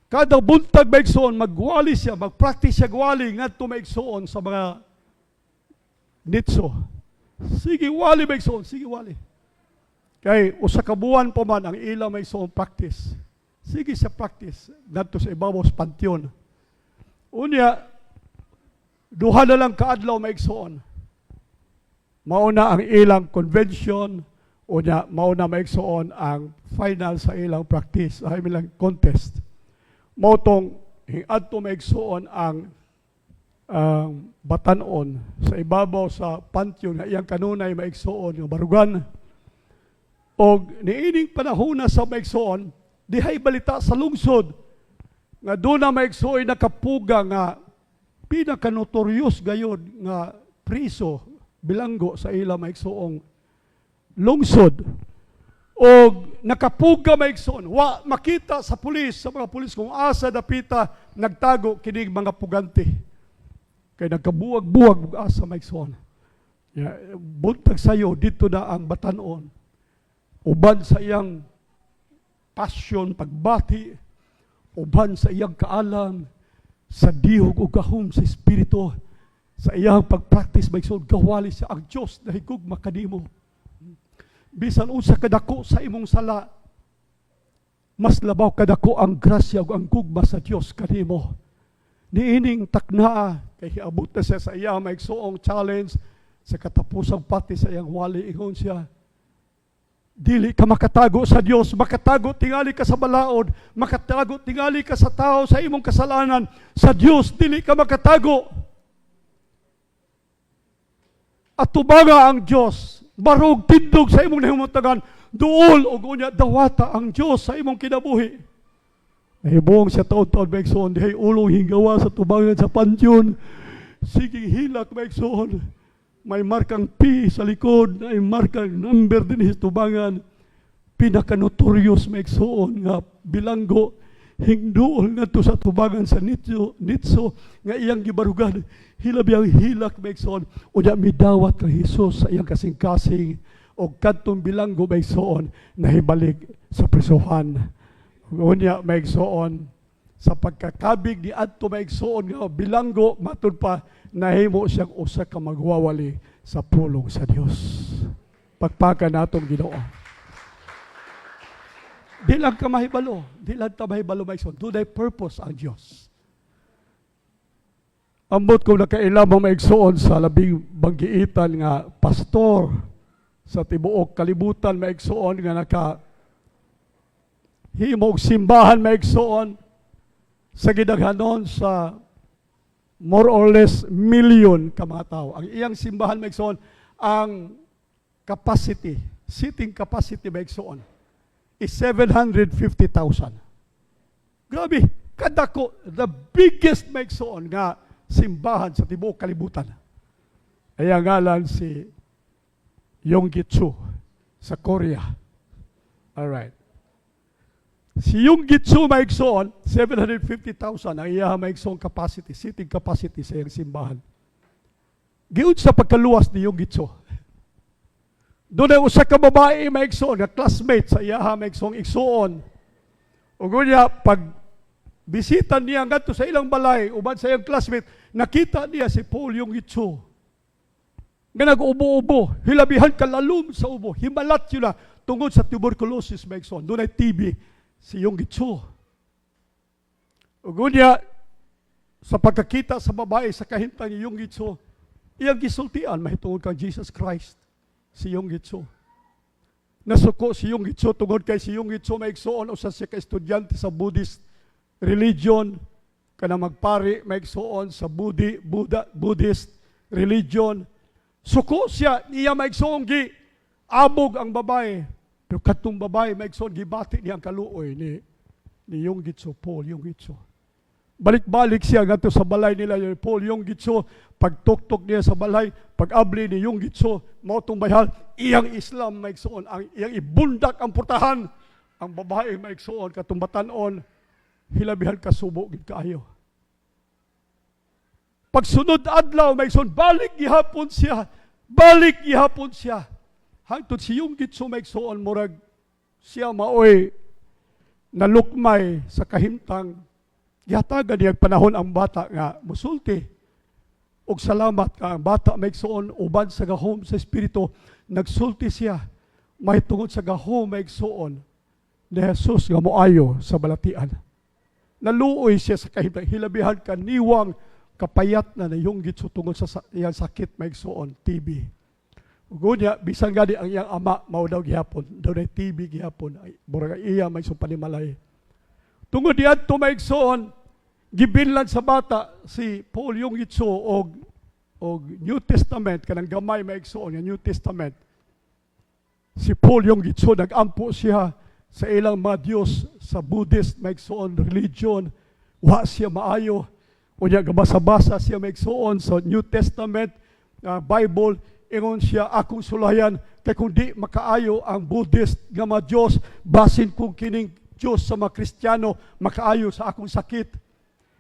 kada buntag maigsoon, magwali siya, magpractice siya gwali, ngadto maigsoon sa mga nitso. Sige wali maigsoon, sige wali. Kay usa ka buwan pa man ang ilang maigsoon practice. Sige sa practice, ngadto sa ibabaw sa pantyon. Unya, duha na lang kaadlaw maigsoon. Mauna ang ilang convention o niya mauna maigsoon ang final sa ilang practice, ay ilang contest. Mautong adto maigsoon ang batanon sa ibabaw sa pantyon nga iyang kanunay maigsoon nga barugan. Og niining panahon na sa maigsoon, dihay balita sa lungsod nga doon na maigsoon nakapuga nga pinakanotoryos gayod nga priso bilanggo sa ila maigsoong lungsod. O nakapuga maigsoon, wa makita sa pulis, sa mga pulis kung asa dapita nagtago kining mga pugante. Kay nagkabuwag-buwag asa maigsoon. Buntag sayo dito na ang batanon. Uban sa iyang passion, pagbati, uban sa iyang kaalam, sa dihog o gahom sa espiritu, sa iyang pagpractice maigsoon, gawali siya ang Diyos na higugma kanimo. Bisan unsa kadako sa imong sala, mas labaw kadako ang grasya ug ang gugma sa Dios kanimo. Niining taknaa kay hiabot na siya sa iyang maigsoong challenge sa katapusang pati sa iyang wali, ingon siya, dili ka makatago sa Dios, makatago tingali ka sa balaod, makatago tingali ka sa tao sa imong kasalanan. Sa Dios dili ka makatago. At tubaga ang Dios, barog tindog sa imong nahimutagan, duol og unya dawata ang Dios sa imong kinabuhi. Mahibong siya taon-taon maigsoon, dihay ulong hinggawa sa tubangan sa pantyon, sige hilak maigsoon, may markang P sa likod, may markang number din sa tubangan, pinaka-notorious maigsoon nga bilanggo, hingduol nga to sa tubangan sa nitso nga iyang gibarugan, hilabi ang hilak maigsoon, unya midawat kang Hesus sa iyang kasing-kasing, o kadtong bilanggo maigsoon, nahibalik sa prisuhan. Unya maigsoon, sa pagkakabig ni adto maigsoon nga bilanggo, matud pa, nahimo siyang usa ka magwawali sa pulong sa Dios. Pagpaka natong Ginoo. Di lang ka mahibalo, di lang ta mahibalo maigsoon, dunay purpose ang Dios. Ambot ko nakailamang maigsoon sa labing banggiitan nga pastor sa tibuok kalibutan maigsoon nga himog simbahan maigsoon sa gidaghanon sa more or less million ka mga tao. Ang iyang simbahan maigsoon, ang capacity, seating capacity maigsoon is 750,000. Grabe, kadako, the biggest maigsoon nga simbahan sa tibuok kalibutan. Ay ang ngalan si Yonggitsu sa Korea. Alright. Si Yonggitsu maigsoon, 750,000 ang iya maigsoong capacity, seating capacity sa iyang simbahan. Giud sa pagkaluwas ni Yonggitsu. Doon ay usa ka babae maigsoon, nga classmate sa iya maigsoong igsoon. Ug unya pag bisita niya ngadto sa ilang balay, uban sa iyang classmate, nakita niya si Paul Yonggitsu. Nga nag-ubo-ubo, hilabihan kalalom sa ubo, himalat yun na tungod sa tuberculosis maigsoon. Doon ay TB. Si Yonggitsu. Ugunya, sa pagkakita sa babae sa kahimtang ni Yonggitsu, iyang gisultian mahitungod kang Jesus Christ, si Yonggitsu. Nasuko si Yonggitsu tungod kay si Yonggitsu maigsoon usa siya ka estudyante sa Buddhist religion, kana magpari maigsoon sa Buddhist religion. Suko siya, iya maigsoon gi abog ang babae. Pero katong babae, maigsoon, gibati niya ang kaluoy ni Yonggitsu, Paul Yonggitsu. Balik-balik siya nga sa balay nila yung Paul Yonggitsu, pagtuktok niya sa balay, pag-abli ni Yonggitsu, mautong bayhal, iyang Islam maigsoon, ang iyang ibundak ang purtahan, ang babae maigsoon, katong batanon, hilabihan kasubo, gid kaayo. Pagsunod adlaw, maigsoon, balik gihapon siya. Hangtod si Yonggitsu maigsoon murag siya maoy nalukmay sa kahimtang gihatagan niya panahon ang bata nga musulti. Og salamat ka ang bata maigsoon uban sa gahom sa espiritu, nagsulti siya mahitungod sa gahom maigsoon ni Jesus nga moayo sa balatian. Naluoy siya sa kahimtang, hilabihan ka niwang kapayat na yung gitso tungod sa iyang sakit maigsoon, TB. Ug unya bisan gani ang iyang ama mao daw gihapon, daw na TB gihapon, ay murag iya may panimalay. Tungod diadto maigsoon, gibilad sa bata si Paul yung gitso og New Testament kanang gamay maigsoon nga New Testament. Si Paul yung gitso nagampo siya sa ilang mga Dios sa Buddhist maigsoon religion, wa siya maayo. Unya gabasa-basa siya maigsoon sa New Testament Bible, ingon siya akong sulayan kay kung di makaayo ang Buddhist nga mga Dios, basin kung kining Dios sa mga Kristiyano makaayo sa akong sakit.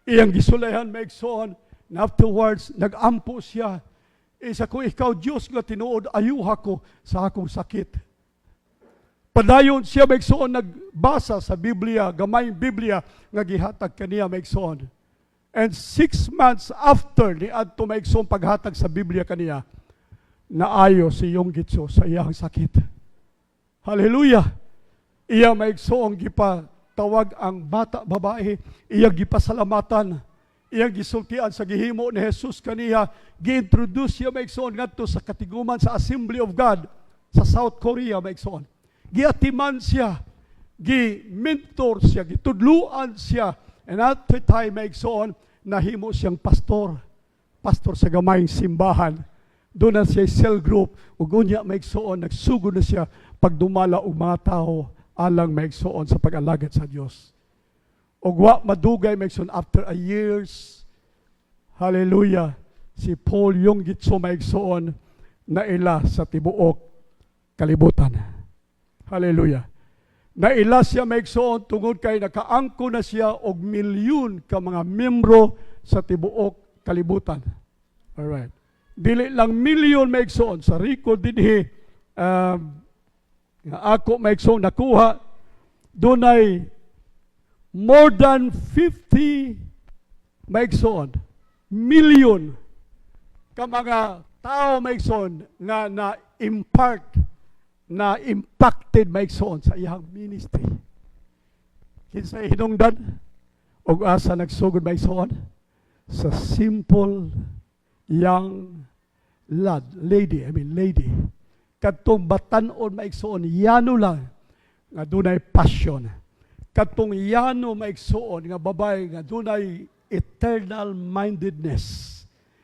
Iyang gisulayan maigsoon, and afterwards nagampo siya. Isa ko ikaw Dios nga tinuod ayuha ko sa akong sakit. Padayon siya maigsoon nagbasa sa Biblia, gamayng Biblia nga gihatag kaniya maigsoon. And 6 months after ni adto maigsoon paghatag sa Biblia kaniya, naayo si yung gitso sa iyang sakit. Hallelujah! Iya maigsoon gipatawag ang bata babae, iya gipasalamatan, iya gisultian sa gihimo ni Jesus kaniya, gi-introduce siya maigsoon ngadto sa katiguman sa Assembly of God sa South Korea maigsoon. Giatiman siya, gi-mentor siya, gitudluan siya. And at the time, maigsoon, nahimo siyang pastor sa gamayng simbahan. Doon na siya cell group, ug unya maigsoon, nagsugod na siya pagdumala og mga tao alang maigsoon sa pag-alagad sa Dios. Ug wa madugay maigsoon after a years, hallelujah, si Paul yung gitso maigsoon naila sa tibuok kalibutan. Hallelujah. Naila siya maigsoon tungod kay nakaangko na siya og milyon ka mga membro sa tibuok kalibutan. Alright. Dili lang milyon maigsoon sa record dinhi nga ako maigsoon nakuha, dunay more than 50 maigsoon milyon ka mga tao maigsoon nga na-impart na impacted maigsoon sa iyang ministry. Kinsa hinungdan og asa nagsugod maigsoon sa simple young lady. Kadtong batan-on maigsoon yano lang nga dunay passion. Kadtong yano maigsoon nga babae nga dunay eternal mindedness.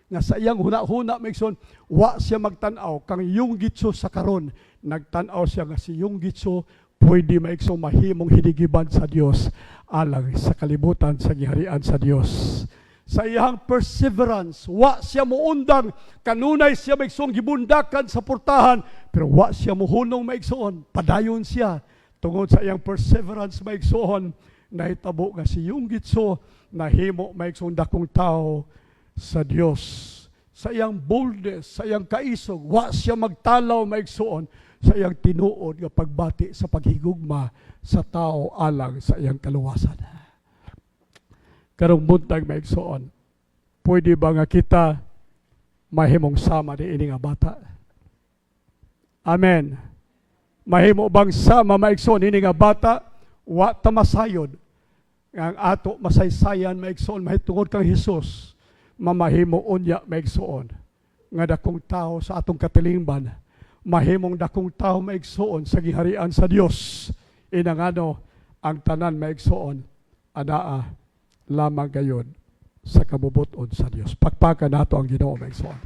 Nga sa iyang huna-huna maigsoon wa siya magtan-aw kang yung gitso sa karon, nagtan-aw siya nga si yung gitso pwede maigsoon mahimong hinigiban sa Dios alang sa kalibutan sa giharian sa Dios. Sa iyang perseverance, wa siya muundang, kanunay siya maigsoon gibundakan sa portahan, pero wa siya muhunong maigsoon, padayon siya tungod sa iyang perseverance maigsoon. Nahitabo nga si yung gitso nahimo maigsoon dakong tao sa Dios. Sa iyang boldness, sa iyang kaisog, wa siya magtalaw maigsoon sa iyang tinuod nga pagbati sa paghigugma sa tao alang sa iyang kaluwasan. Karong buntag maigsoon, pwede ba nga kita mahimong sama ni ini nga bata? Amen. Mahimo bang sama maigsoon ini nga bata? Wa ta masayod. Ang ato masaysayan maigsoon mahitungod kang Hesus. Mamahimo unya maigsoon nga dakong tao sa atong katilingban, mahimong dakong tao maigsoon sa giharian sa Dios. Inangano ang tanan maigsoon anaa lamang gayon sa kabubuton sa Dios. Pagpaka nato ang Ginoo maigsoon.